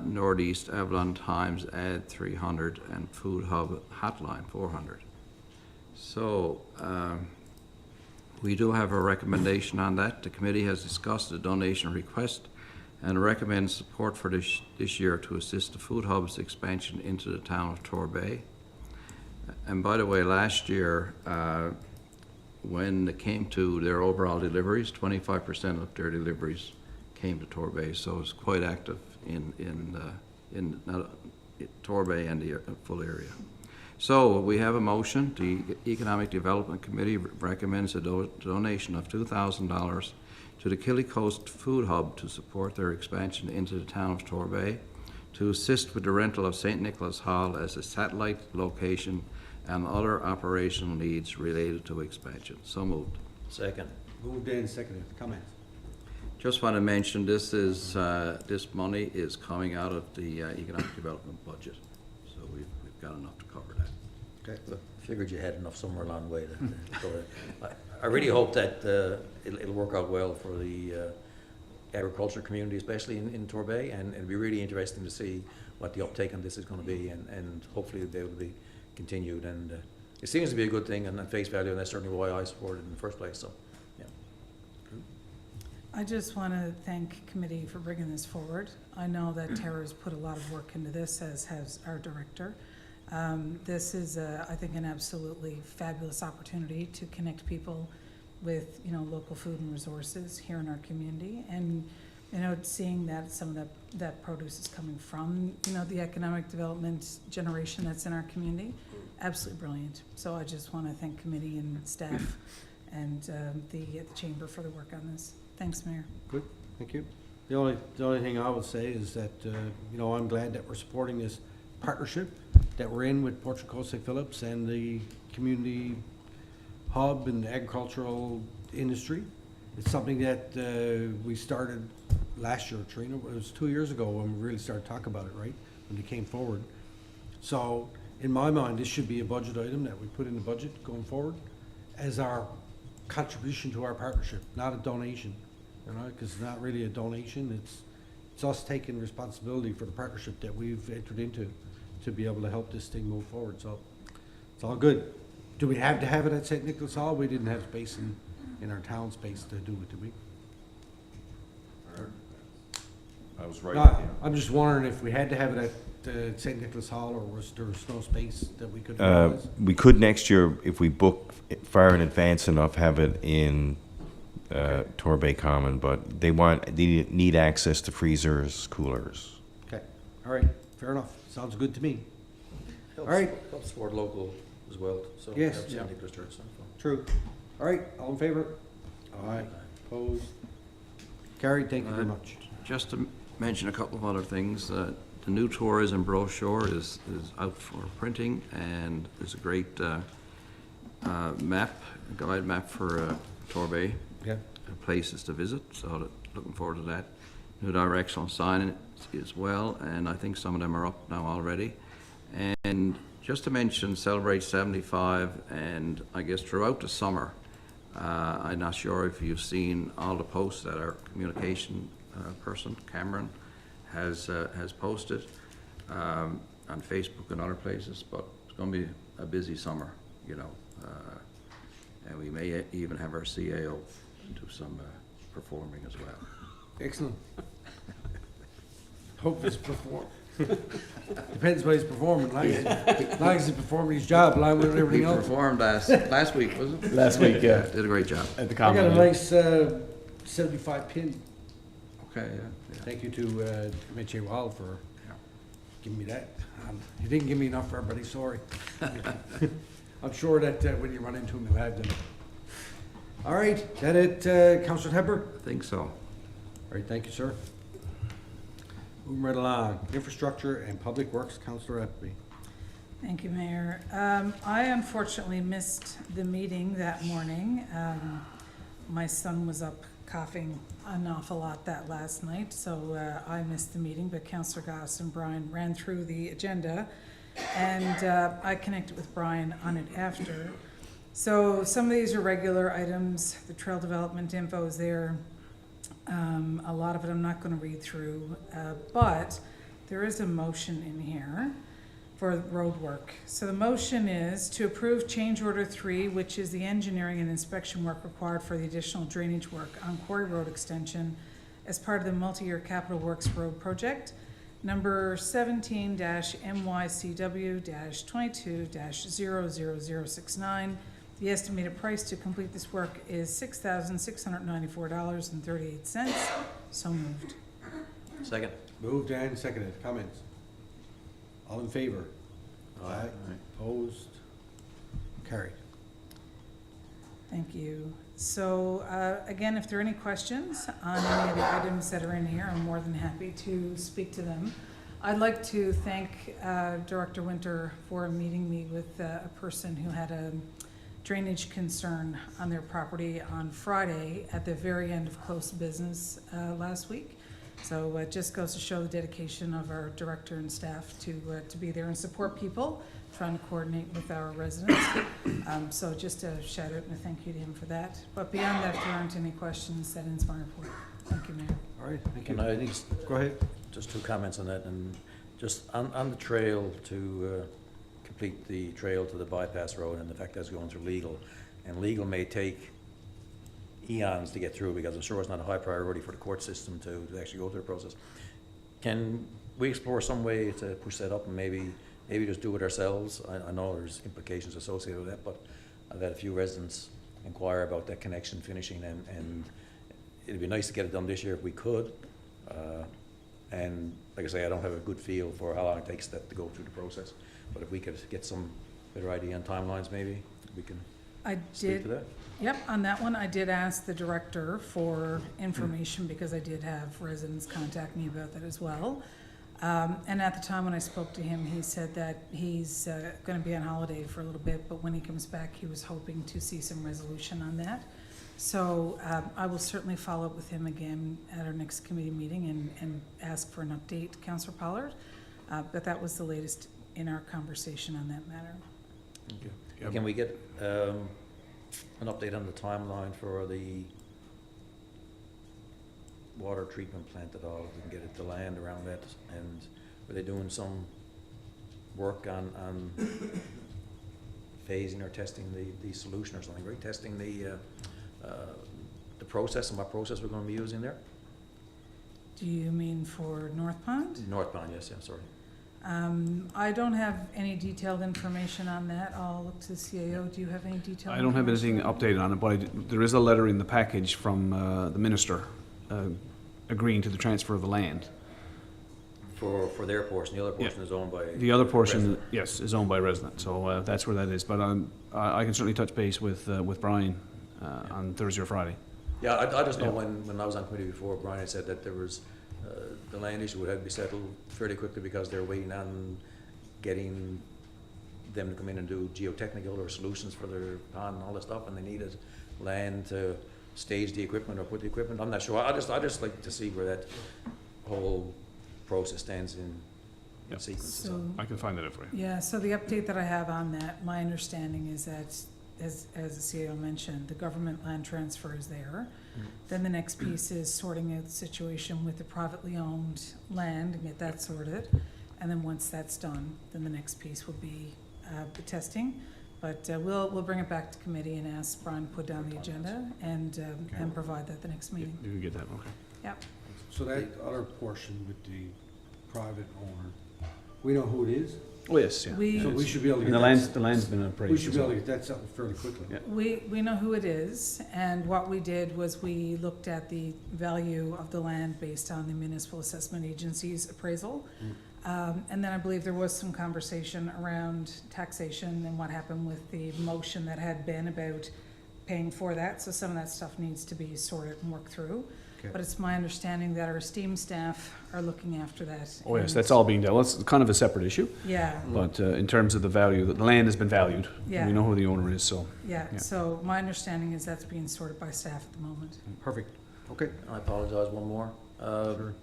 Northeast Avalon Times ad, $300, and Food Hub hotline, $400. So we do have a recommendation on that. The committee has discussed the donation request and recommends support for this year to assist the Food Hub's expansion into the town of Torbay. And by the way, last year, when it came to their overall deliveries, 25% of their deliveries came to Torbay, so it's quite active in Torbay and the full area. So we have a motion. The Economic Development Committee recommends a donation of $2,000 to the Killy Coast Food Hub to support their expansion into the town of Torbay, to assist with the rental of St. Nicholas Hall as a satellite location and other operational needs related to expansion. So moved. Second. Moved and seconded. Comments? Just want to mention this is this money is coming out of the economic development budget, so we've got enough to cover that. Okay. Figured you had enough somewhere along the way to go there. I really hope that it'll work out well for the agriculture community, especially in Torbay, and it'll be really interesting to see what the uptake on this is going to be, and hopefully it'll be able to be continued. And it seems to be a good thing, and at face value, and that's certainly why I supported it in the first place. So, yeah. I just want to thank committee for bringing this forward. I know that Tara's put a lot of work into this, as has our director. This is, I think, an absolutely fabulous opportunity to connect people with, local food and resources here in our community. And, seeing that some of that produce is coming from, the economic development generation that's in our community, absolutely brilliant. So I just want to thank committee and staff and the chamber for the work on this. Thanks, Mayor. Good, thank you. The only thing I would say is that, I'm glad that we're supporting this partnership that we're in with Port St. Phillips and the community hub and the agricultural industry. It's something that we started last year, Trina. It was 2 years ago when we really started talking about it, right? When they came forward. So in my mind, this should be a budget item that we put in the budget going forward as our contribution to our partnership, not a donation, because it's not really a donation. It's us taking responsibility for the partnership that we've entered into to be able to help this thing move forward. So it's all good. Do we have to have it at St. Nicholas Hall? We didn't have space in our town space to do it, did we? I was right. No, I'm just wondering if we had to have it at St. Nicholas Hall, or was there no space that we could utilize? We could next year, if we book far in advance enough, have it in Torbay Common, but they need access to freezers, coolers. Okay, all right, fair enough. Sounds good to me. All right. Helps support local as well. So Yes. helps Yeah. St. Nicholas Church. So. True. All right, all in favor? Aye. Opposed? Carried, thank you very much. Just to mention a couple of other things, the new tourism brochure is out for printing, and there's a great guide map for Torbay, Yeah. places to visit, so looking forward to that. New directional sign as well, and I think some of them are up now already. And just to mention, Celebrate 75, and I guess throughout the summer, I'm not sure if you've seen all the posts that our communication person, Cameron, has posted on Facebook and other places, but it's going to be a busy summer, and we may even have our CAO do some performing as well. Excellent. Hope it's perform. Depends what he's performing. As long as he's performing his job, along with everything He else. performed last week, was it? Last week, yeah. Did a great job. At the I got Common. a nice 75 pin. Okay, yeah. Thank you to Mitch Wall for giving me that. He didn't give me enough for everybody, sorry. I'm sure that when you run into him, he'll have them. All right, that it, Councillor Hepburn? I think so. All right, thank you, sir. Moving right along, Infrastructure and Public Works, Councillor Appleby. Thank you, Mayor. I unfortunately missed the meeting that morning. My son was up coughing an awful lot that last night, so I missed the meeting, but Councillor Goss and Brian ran through the agenda, and I connected with Brian on it after. So some of these are regular items. The trail development info is there. A lot of it I'm not going to read through, but there is a motion in here for road work. So the motion is to approve change order 3, which is the engineering and inspection work required for the additional drainage work on Quarry Road extension as part of the multi-year capital works road project, number 17-MYCW-22-000069. The estimated price to complete this work is $6,694.38. So moved. Second. Moved and seconded, comments? All in favor? Aye. Opposed? Carried. Thank you. So, again, if there are any questions on any of the items that are in here, I'm more than happy to speak to them. I'd like to thank Director Winter for meeting me with a person who had a drainage concern on their property on Friday at the very end of close business last week. So it just goes to show the dedication of our director and staff to be there and support people, trying to coordinate with our residents. So just a shout out and a thank you to him for that. But beyond that, if there aren't any questions, that ends my report. Thank you, Mayor. All right, thank you. And I think Go ahead. just 2 comments on that, and just on the trail to complete the trail to the bypass road, and the fact that it's going through legal, and legal may take eons to get through, because I'm sure it's not a high priority for the court system to actually go through the process. Can we explore some way to push that up and maybe just do it ourselves? I know there's implications associated with that, but I've had a few residents inquire about that connection finishing, and it'd be nice to get it done this year if we could. And like I say, I don't have a good feel for how long it takes that to go through the process, but if we could get some better idea on timelines, maybe we can speak to that. Yep, on that one, I did ask the director for information because I did have residents contact me about that as well. And at the time when I spoke to him, he said that he's gonna be on holiday for a little bit, but when he comes back, he was hoping to see some resolution on that. So I will certainly follow up with him again at our next committee meeting and ask for an update, Councillor Pollard. But that was the latest in our conversation on that matter. Okay. Can we get an update on the timeline for the water treatment plant at all? If we can get it to land around that, and are they doing some work on phasing or testing the solution or something, right? Testing the process and what process we're going to be using there? Do you mean for North Pond? North Pond, yes, yeah, sorry. I don't have any detailed information on that. I'll look to the CAO. Do you have any detailed? I don't have anything updated on it, but there is a letter in the package from the minister agreeing to the transfer of the land. For their portion, the other portion is owned by... The other portion, resident. yes, is owned by a resident, so that's where that is. But I can certainly touch base with Brian on Thursday or Friday. Yeah, I just know when I was on committee before, Brian had said that there was, the land issue would have to be settled fairly quickly because they're waiting on getting them to come in and do geotechnical or solutions for their pond and all this stuff, and they needed land to stage the equipment or put the equipment. I'm not sure. I just like to see where that whole process stands in sequence. So, I can find that out for you. yeah, so the update that I have on that, my understanding is that, as the CEO mentioned, the government land transfer is there. Then the next piece is sorting out the situation with the privately owned land and get that sorted. And then once that's done, then the next piece will be the testing. But we'll bring it back to committee and ask Brian to put down the agenda and provide that the next meeting. You can get that, okay. Yep. So that other portion with the private owner, we know who it is? Oh, yes, yeah. So we should be able to And get the land's been appraised. We should be able to get that settled fairly quickly. Yeah. We know who it is, and what we did was we looked at the value of the land based on the Municipal Assessment Agency's appraisal. And then I believe there was some conversation around taxation and what happened with the motion that had been about paying for that. So some of that stuff needs to be sorted and worked through. Okay. But it's my understanding that our esteemed staff are looking after that. Oh, yes, and- that's all being dealt. That's kind of a separate issue. Yeah, But in terms of the value, the land has been valued. Yeah. We know who the owner is, so. yeah. Yeah. So my understanding is that's being sorted by staff at the moment. Perfect. Okay. I apologize, one more. Sure.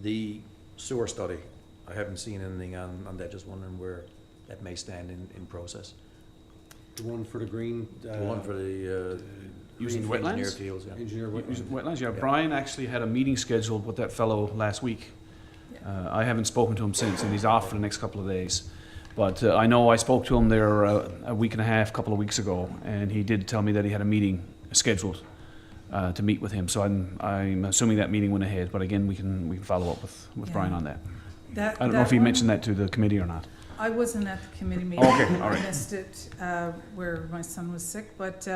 The sewer study, I haven't seen anything on that, just wondering where that may stand in process. The one for the green. The one for the Using green wetlands? engineer fields, yeah. Engineer Using wetland. wetlands, yeah. Yeah. Brian actually had a meeting scheduled with that fellow last week. I haven't spoken to him since, and he's off for the next couple of days. But I know I spoke to him there a week and a half, couple of weeks ago, and he did tell me that he had a meeting scheduled to meet with him. So I'm assuming that meeting went ahead. But again, we can follow up with Yeah. Brian on that. That, I don't know if he one- mentioned that to the committee or not. I wasn't at the committee meeting. Okay, all right. I missed it where my son was sick, but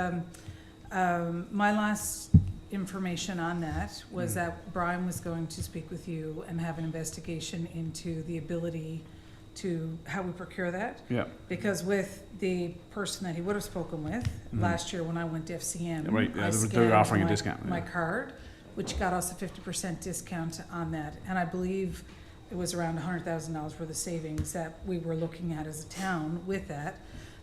my last information on that was that Brian was going to speak with you and have an investigation into the ability to, how we procure that. Yeah. Because with the person that he would have spoken with last year when I went to FCM, Right, yeah, I they were offering a scanned discount, my yeah. card, which got us a 50% discount on that. And I believe it was around $100,000 worth of savings that we were looking at as a town with that.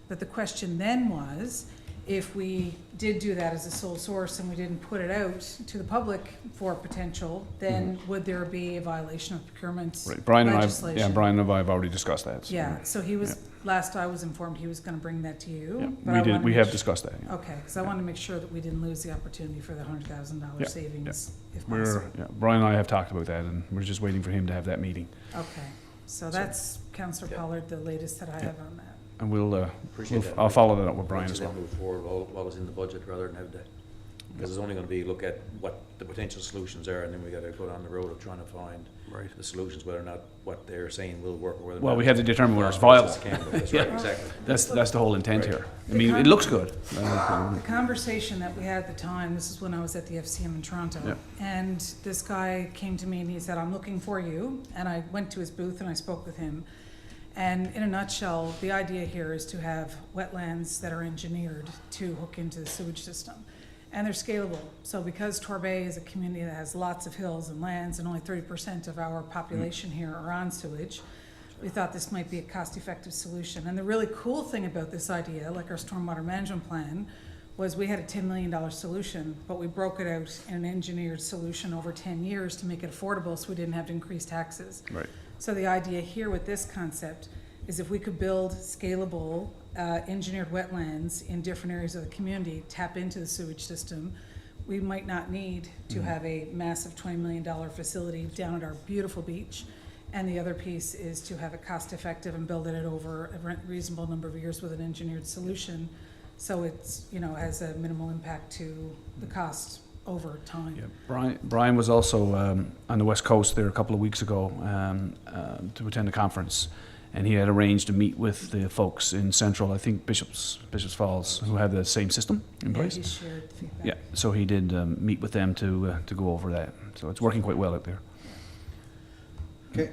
But the question then was, if we did do that as a sole source and we didn't put it out to the public for potential, then would there be a violation of procurement Right, Brian and I, legislation? yeah, Brian and I have already discussed that. So, Yeah, so he was, last I was informed, he was gonna bring that to you. yeah, but I wanna we make have su- discussed that. Yeah. Okay, because I wanted to make sure that we didn't lose the opportunity for the $100,000 Yeah, savings, if We're, possible. yeah, Brian and I have talked about that, and we're just waiting for him to have that meeting. Okay, so that's, Councillor Yeah. Pollard, the latest that I have on that. And we'll, Appreciate that. I'll follow that up with Brian Once as they well. move forward while it's in the budget rather than have that. Because it's only gonna be look at what the potential solutions are, and then we gotta go down the road of trying to find the solutions, whether or not what they're saying will work or whether or Well, not. we have to determine whether it's as viable. much as can, but That's Yeah. right, exactly. That's the whole intent Right. here. I mean, it looks good. The conversation that we had at the time, this is when I was at the FCM in Toronto, Yeah. and this guy came to me and he said, I'm looking for you, and I went to his booth and I spoke with him. And in a nutshell, the idea here is to have wetlands that are engineered to hook into the sewage system. And they're scalable. So because Torbay is a community that has lots of hills and lands and only 30% of our population here are on sewage, we thought this might be a cost-effective solution. And the really cool thing about this idea, like our stormwater management plan, was we had a $10 million solution, but we broke it out in an engineered solution over 10 years to make it affordable so we didn't have to increase taxes. Right. So the idea here with this concept is if we could build scalable, engineered wetlands in different areas of the community, tap into the sewage system, we might not need to have a massive $20 million facility down at our beautiful beach. And the other piece is to have it cost-effective and build it over a reasonable number of years with an engineered solution. So it's, has a minimal impact to the cost over time. Yeah. Brian was also on the West Coast there a couple of weeks ago to attend a conference, and he had arranged to meet with the folks in Central, I think Bishops Falls, who have the same system in Yeah, place. he shared the feedback. Yeah, so he did meet with them to go over that. So it's working quite well out there. Okay.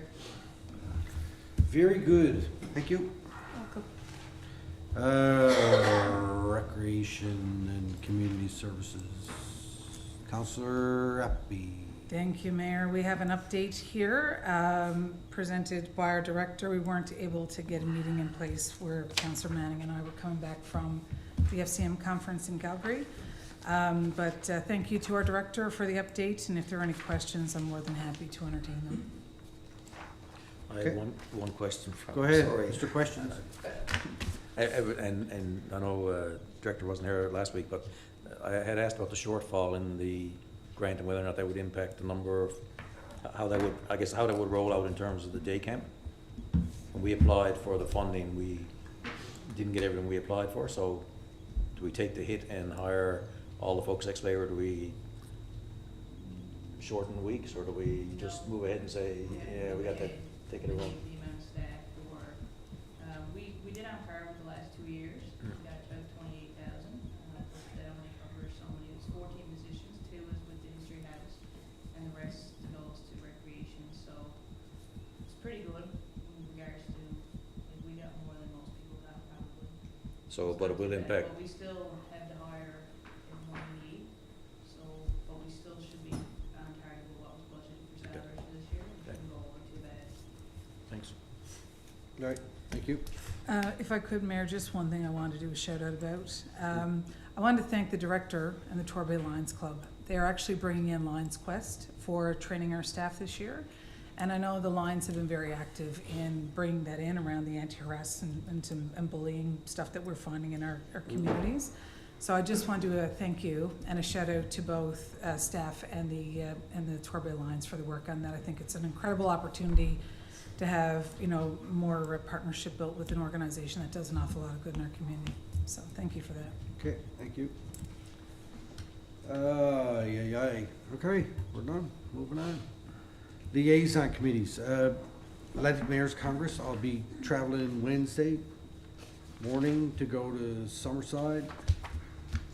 Very good. Thank you. Recreation and Community Services. Councillor Appy. Thank you, Mayor. We have an update here presented by our director. We weren't able to get a meeting in place where Councillor Manning and I were coming back from the FCM conference in Calgary. But thank you to our director for the update, and if there are any questions, I'm more than happy to entertain them. I have one question. Go ahead, Sorry. Mr. Questions. And I know Director wasn't here last week, but I had asked about the shortfall in the grant and whether or not that would impact the number of, how that would roll out in terms of the day camp. When we applied for the funding, we didn't get everything we applied for, so do we take the hit and hire all the folks next day, or do we shorten the weeks, or do we just move ahead and say, yeah, we got to take it around? The amount of staff for work. We did on par with the last 2 years. We got about 28,000. But that only covers so many, it's 14 positions, 2 is with the history house, and the rest goes to recreation. So it's pretty good in regards to, if we got more than most people got probably. So, but it will impact, But we still have to hire everyone we need, so, but we still should be on target with what was budgeted for salaries for this year. It shouldn't go over too bad. thanks. All right, thank you. If I could, Mayor, just one thing I wanted to do a shout out about. I wanted to thank the director and the Torbay Lions Club. They are actually bringing in Lions Quest for training our staff this year. And I know the Lions have been very active in bringing that in around the anti-harass and bullying stuff that we're finding in our communities. So I just want to do a thank you and a shout out to both staff and the Torbay Lions for the work on that. I think it's an incredible opportunity to have, more partnership built with an organization that does an awful lot of good in our community. So thank you for that. Okay, thank you. Okay, we're done. Moving on. Liaison committees. Atlantic Mayor's Congress, I'll be traveling Wednesday morning to go to Summerside.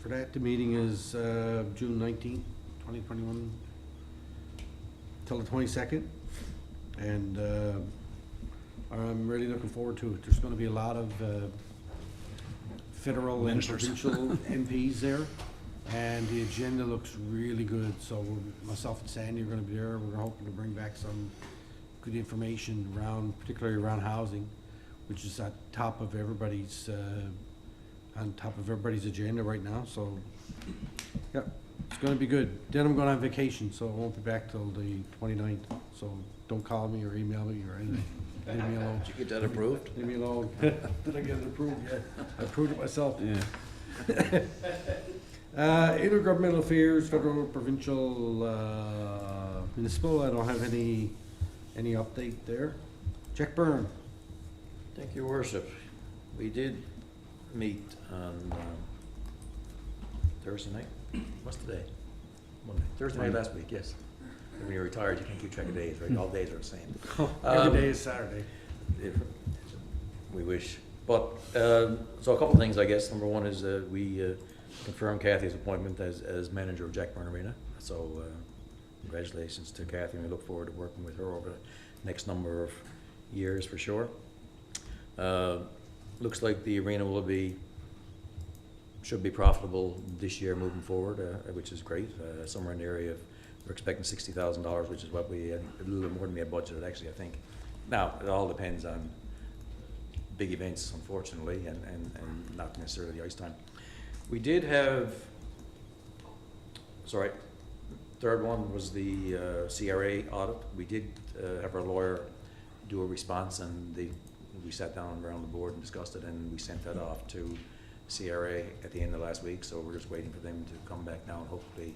For that, the meeting is June 19th, 2021, till the 22nd. And I'm really looking forward to it. There's going to be a lot of federal and Ministers. provincial MPs there, and the agenda looks really good. So myself and Sandy are going to be there. We're hoping to bring back some good information around, particularly around housing, which is at top of everybody's on top of everybody's agenda right now, so, yeah, it's gonna be good. Then I'm going on vacation, so I won't be back till the 29th, so don't call me or email me or anything. Leave me alone. Did you get that approved? Leave me alone. Did I get it approved yet? I approved it myself. Yeah. Intergovernmental affairs, federal, provincial, municipal, I don't have any update there. Jack Byrne. Thank you, Worship. We did meet on Thursday night. What's today? Monday. Thursday night last week, yes. When you're retired, you can't keep track of days, right? All days are the same. Every day is Saturday. If we wish. But, so a couple of things, I guess. Number one is we confirmed Kathy's appointment as manager of Jack Byrne Arena. So congratulations to Kathy, and we look forward to working with her over the next number of years for sure. Looks like the arena should be profitable this year moving forward, which is great. Somewhere in the area of, we're expecting $60,000, which is what we had, a little bit more than we had budgeted actually, I think. Now, it all depends on big events, unfortunately, and not necessarily the ice time. We did have, sorry, third one was the CRA audit. We did have our lawyer do a response, and we sat down around the board and discussed it, and we sent that off to CRA at the end of last week, so we're just waiting for them to come back now, and hopefully,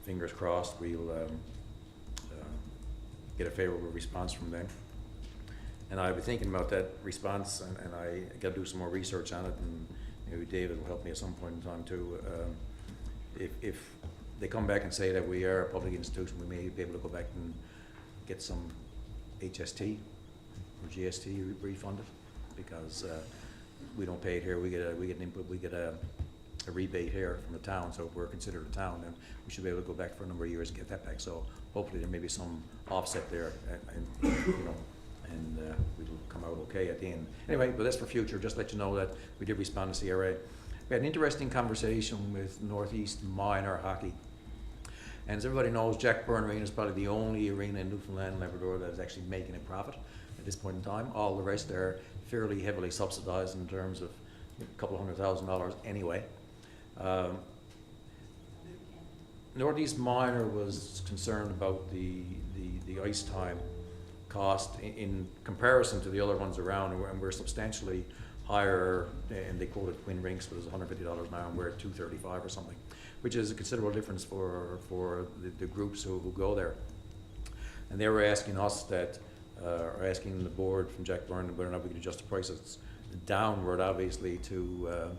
fingers crossed, we'll get a favorable response from them. And I've been thinking about that response, and I got to do some more research on it, and maybe David will help me at some point in time too. If they come back and say that we are a public institution, we may be able to go back and get some HST or GST refunded, because we don't pay it here. We get an input. We get a rebate here from the town. So if we're considered a town, then we should be able to go back for a number of years and get that back. So hopefully there may be some offset there, and we'll come out okay at the end. Anyway, but that's for future. Just let you know that we did respond to CRA. We had an interesting conversation with Northeast Minor Hockey. And as everybody knows, Jack Byrne Arena is probably the only arena in Newfoundland and Labrador that is actually making a profit at this point in time. All the rest are fairly heavily subsidized in terms of a couple $100,000 anyway. Northeast Minor was concerned about the ice time cost in comparison to the other ones around, and we're substantially higher, and they quoted Twin Rinks was $150 an hour, and we're at $235 or something, which is a considerable difference for the groups who go there. And they were asking us or asking the board from Jack Byrne whether or not we could adjust the prices downward, obviously, to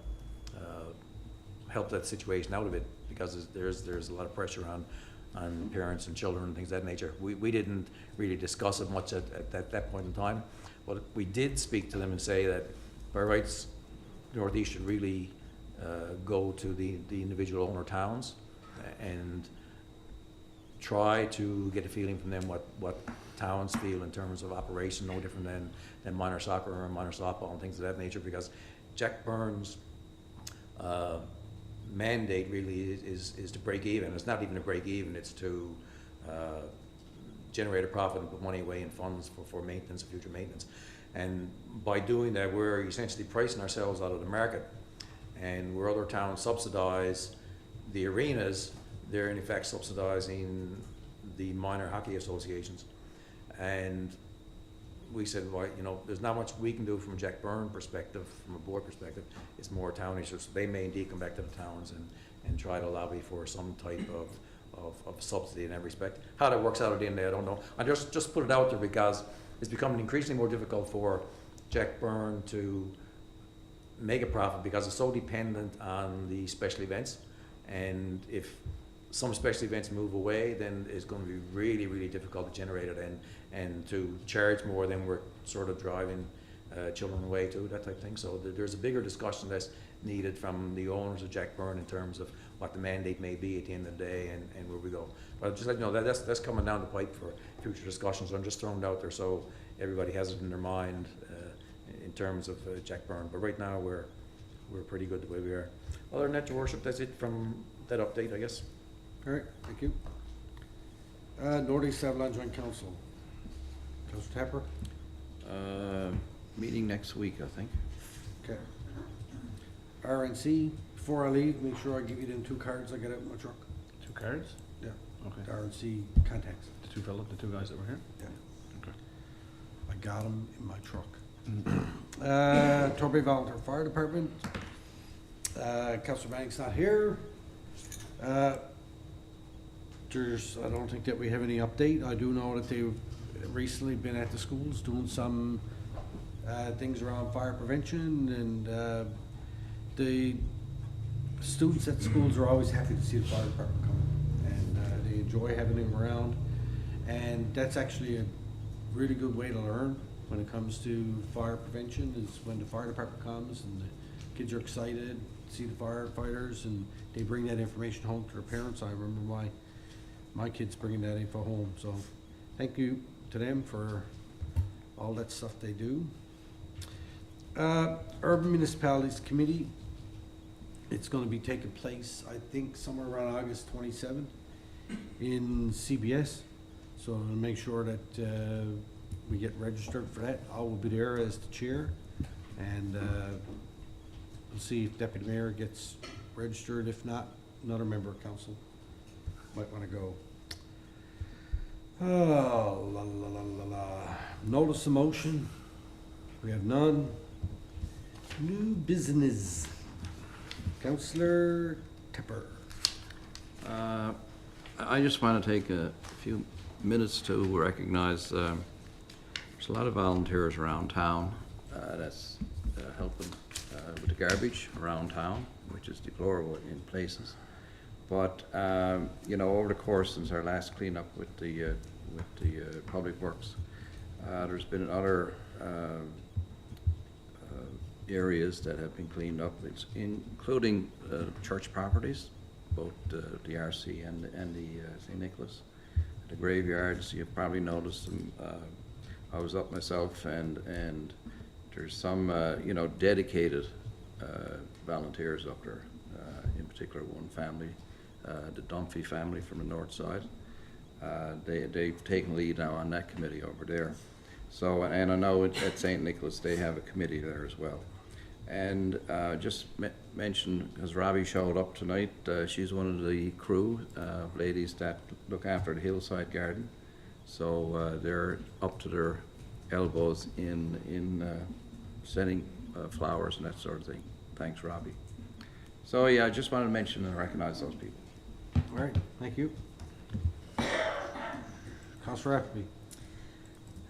help that situation out a bit, because there's a lot of pressure on parents and children and things of that nature. We didn't really discuss it much at that point in time, but we did speak to them and say that by rights, Northeast should really go to the individual owner towns and try to get a feeling from them what towns feel in terms of operation, no different than minor soccer or minor softball and things of that nature, because Jack Byrne's mandate really is to break even. It's not even to break even, it's to generate a profit and put money away in funds for maintenance, future maintenance. And by doing that, we're essentially pricing ourselves out of the market. And where other towns subsidize the arenas, they're in effect subsidizing the minor hockey associations. And we said, well, there's not much we can do from a Jack Byrne perspective, from a board perspective. It's more town issues. They may indeed come back to the towns and try to lobby for some type of subsidy in that respect. How that works out at the end of the day, I don't know. I just put it out there because it's becoming increasingly more difficult for Jack Byrne to make a profit, because it's so dependent on the special events. And if some special events move away, then it's going to be really, really difficult to generate it and to charge more than we're sort of driving children away to, that type of thing. So there's a bigger discussion that's needed from the owners of Jack Byrne in terms of what the mandate may be at the end of the day and where we go. But I'll just let you know that's coming down the pipe for future discussions. I'm just throwing it out there so everybody has it in their mind in terms of Jack Byrne. But right now we're pretty good the way we are. Other than that, Your Worship, that's it from that update, I guess. All right, thank you. Northeast Avalon Joint Council. Councilor Tapper? Meeting next week, I think. Okay. RNC. Before I leave, make sure I give you them 2 cards I got out in my truck. 2 cards? Yeah. Okay. The RNC contacts. The 2 guys that were here? Yeah. Okay. I got them in my truck. Torbay Volunteer Fire Department. Councillor Manning's not here. I don't think that we have any update. I do know that they've recently been at the schools doing some things around fire prevention, and the students at schools are always happy to see the fire department come, and they enjoy having them around. And that's actually a really good way to learn when it comes to fire prevention, is when the fire department comes and the kids are excited to see the firefighters, and they bring that information home to their parents. I remember my kids bringing that info home. So thank you to them for all that stuff they do. Urban Municipalities Committee, it's going to be taking place, I think, somewhere around August 27th in CBS. So to make sure that we get registered for that, I will be there as the chair, and we'll see if Deputy Mayor gets registered. If not, another member of council might want to go. Oh, la la la la la. Notice of motion. We have none. New business. Councillor Tepper. I just want to take a few minutes to recognize there's a lot of volunteers around town that's helping with the garbage around town, which is deplorable in places. But you know, over the course since our last cleanup with the Public Works, there's been other areas that have been cleaned up, including church properties, both the RC and the St. Nicholas. The graveyards, you've probably noticed them. I was up myself, and there's some you know, dedicated volunteers up there. In particular, one family, the Dunphy family from the north side. They've taken lead now on that committee over there. So, and I know at St. Nicholas they have a committee there as well. And just mention, because Robbie showed up tonight, she's one of the crew ladies that look after the hillside garden. So they're up to their elbows in setting flowers and that sort of thing. Thanks, Robbie. So yeah, I just wanted to mention and recognize those people. All right, thank you. Councillor Appleby.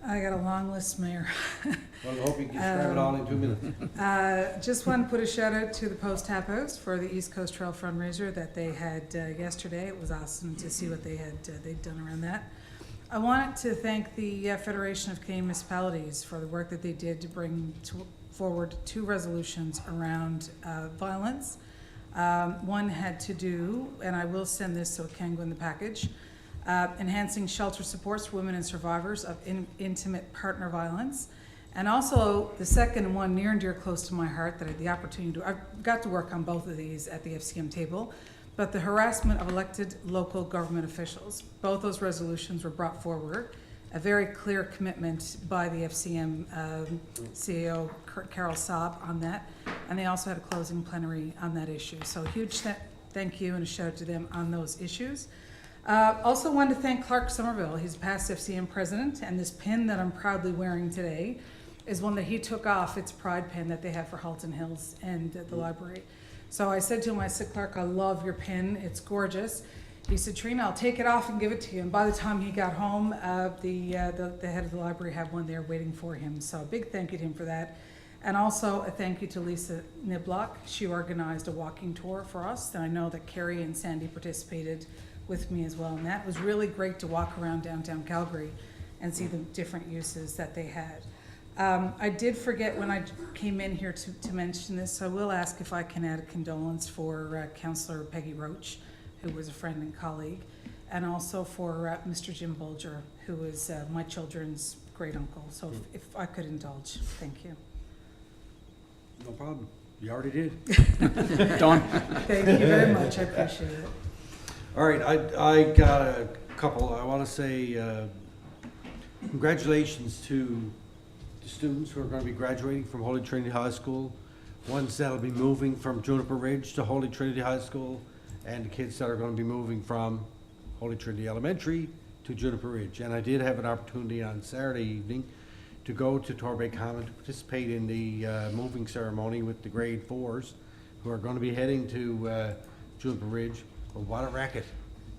I got a long list, Mayor. Well, I hope you can describe it all in 2 minutes. Just want to put a shout out to the Post Tap House for the East Coast Trail fundraiser that they had yesterday. It was awesome to see what they'd done around that. I wanted to thank the Federation of Canadian Municipalities for the work that they did to bring forward 2 resolutions around violence. One had to do, and I will send this so it can go in the package, enhancing shelter supports for women and survivors of intimate partner violence. And also the second one, near and dear close to my heart, that I had the opportunity to, I got to work on both of these at the FCM table, but the harassment of elected local government officials. Both those resolutions were brought forward. A very clear commitment by the FCM CEO, Carol Saab, on that. And they also had a closing plenary on that issue. So huge thank you and a shout out to them on those issues. Also wanted to thank Clark Somerville. He's past FCM president, and this pin that I'm proudly wearing today is one that he took off. It's Pride pin that they have for Halton Hills and the library. So I said to him, I said, Clark, I love your pin. It's gorgeous. He said, Trina, I'll take it off and give it to you. And by the time he got home, the head of the library had one there waiting for him. So a big thank you to him for that. And also a thank you to Lisa Niblock. She organized a walking tour for us. And I know that Carrie and Sandy participated with me as well. And that was really great to walk around downtown Calgary and see the different uses that they had. I did forget when I came in here to mention this, so I will ask if I can add a condolence for Councillor Peggy Roach, who was a friend and colleague, and also for Mr. Jim Bolger, who is my children's great uncle. So if I could indulge, thank you. No problem. You already did. Don? Thank you very much. I appreciate it. All right, I got a couple. I want to say congratulations to the students who are going to be graduating from Holy Trinity High School ones that'll be moving from Juniper Ridge to Holy Trinity High School, and the kids that are gonna be moving from Holy Trinity Elementary to Juniper Ridge. And I did have an opportunity on Saturday evening to go to Torbay Common to participate in the moving ceremony with the grade 4s who are gonna be heading to Juniper Ridge. But what a racket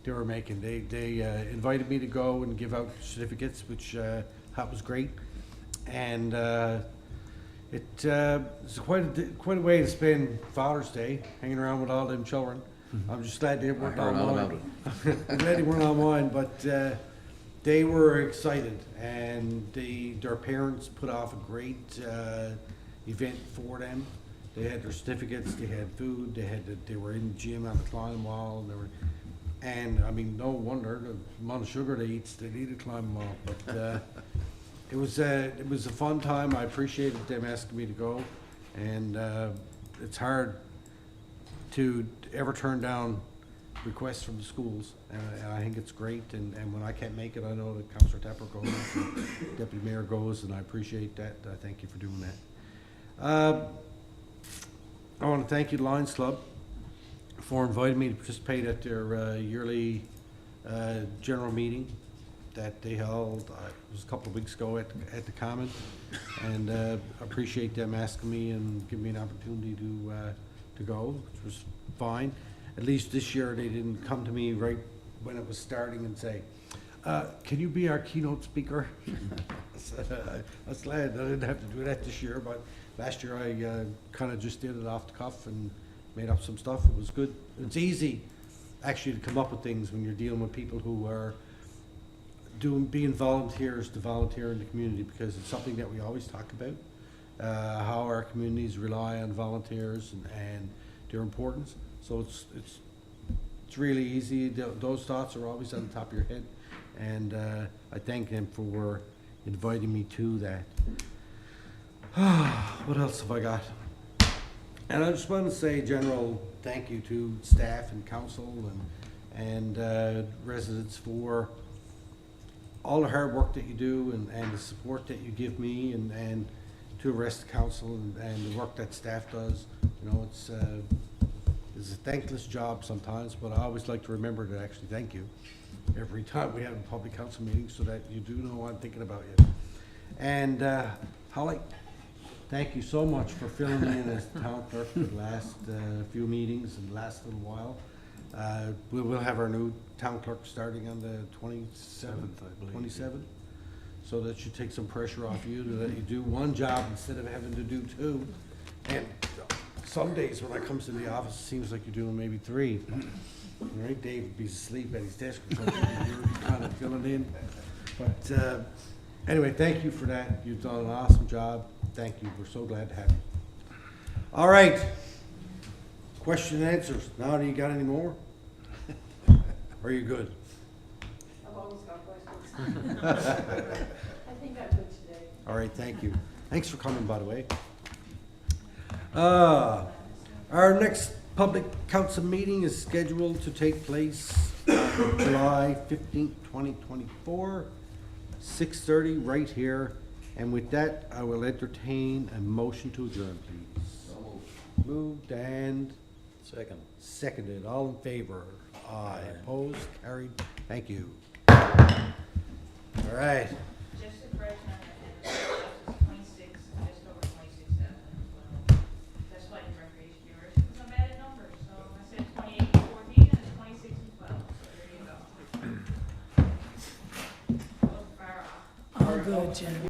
they were making. They invited me to go and give out certificates, which I thought was great. And it's quite a way to spend Father's Day, hanging around with all them children. I'm just glad they weren't on mine. I'm glad they weren't on mine, but they were excited, and their parents put off a great event for them. They had their certificates, they had food, they were in the gym on the climb wall, and I mean, no wonder the amount of sugar they eat, they need to climb wall. But it was a fun time. I appreciated them asking me to go, and it's hard to ever turn down requests from the schools, and I think it's great. And when I can't make it, I know that Councillor Tepper goes, and Deputy Mayor goes, and I appreciate that. I thank you for doing that. I want to thank you, Lions Club, for inviting me to participate at their yearly general meeting that they held. It was a couple of weeks ago at the Common, and appreciate them asking me and giving me an opportunity to go, which was fine. At least this year they didn't come to me right when it was starting and say, can you be our keynote speaker? I was glad I didn't have to do that this year, but last year I kind of just did it off the cuff and made up some stuff. It was good. It's easy actually to come up with things when you're dealing with people who are being volunteers to volunteer in the community, because it's something that we always talk about, how our communities rely on volunteers and their importance. So it's really easy. Those thoughts are always on the top of your head, and I thank them for inviting me to that. What else have I got? And I just want to say a general thank you to staff and council and residents for all the hard work that you do and the support that you give me and to the rest of the council and the work that staff does. You know, it's a thankless job sometimes, but I always like to remember to actually thank you every time we have a public council meeting, so that you do know I'm thinking about you. And Holly, thank you so much for filling me in as town clerk for the last few meetings and the last little while. We will have our new town clerk starting on the 27th, I believe. 27th. So that should take some pressure off you, to let you do one job instead of having to do two. And some days when I comes to the office, it seems like you're doing maybe three. Right, Dave would be asleep at his desk or something, you're kind of filling in. But anyway, thank you for that. You've done an awesome job. Thank you. We're so glad to have you. All right. Question and answers. Now, do you got any more? Or are you good? I've always got questions. I think I'm good today. All right, thank you. Thanks for coming, by the way. Our next public council meeting is scheduled to take place on July 15th, 2024, 6:30 right here. And with that, I will entertain a motion to adjourn, please. So Moved and Seconded. All in favor? Aye. Opposed? Carried. Thank you. All right. Just a correction on that, it's 26, just over 26,000. That's why the recreation viewers, because I'm bad at numbers, so I said 28 and 14, and it's 26 and 12, so there you go. Wasn't far off. All good, Jen.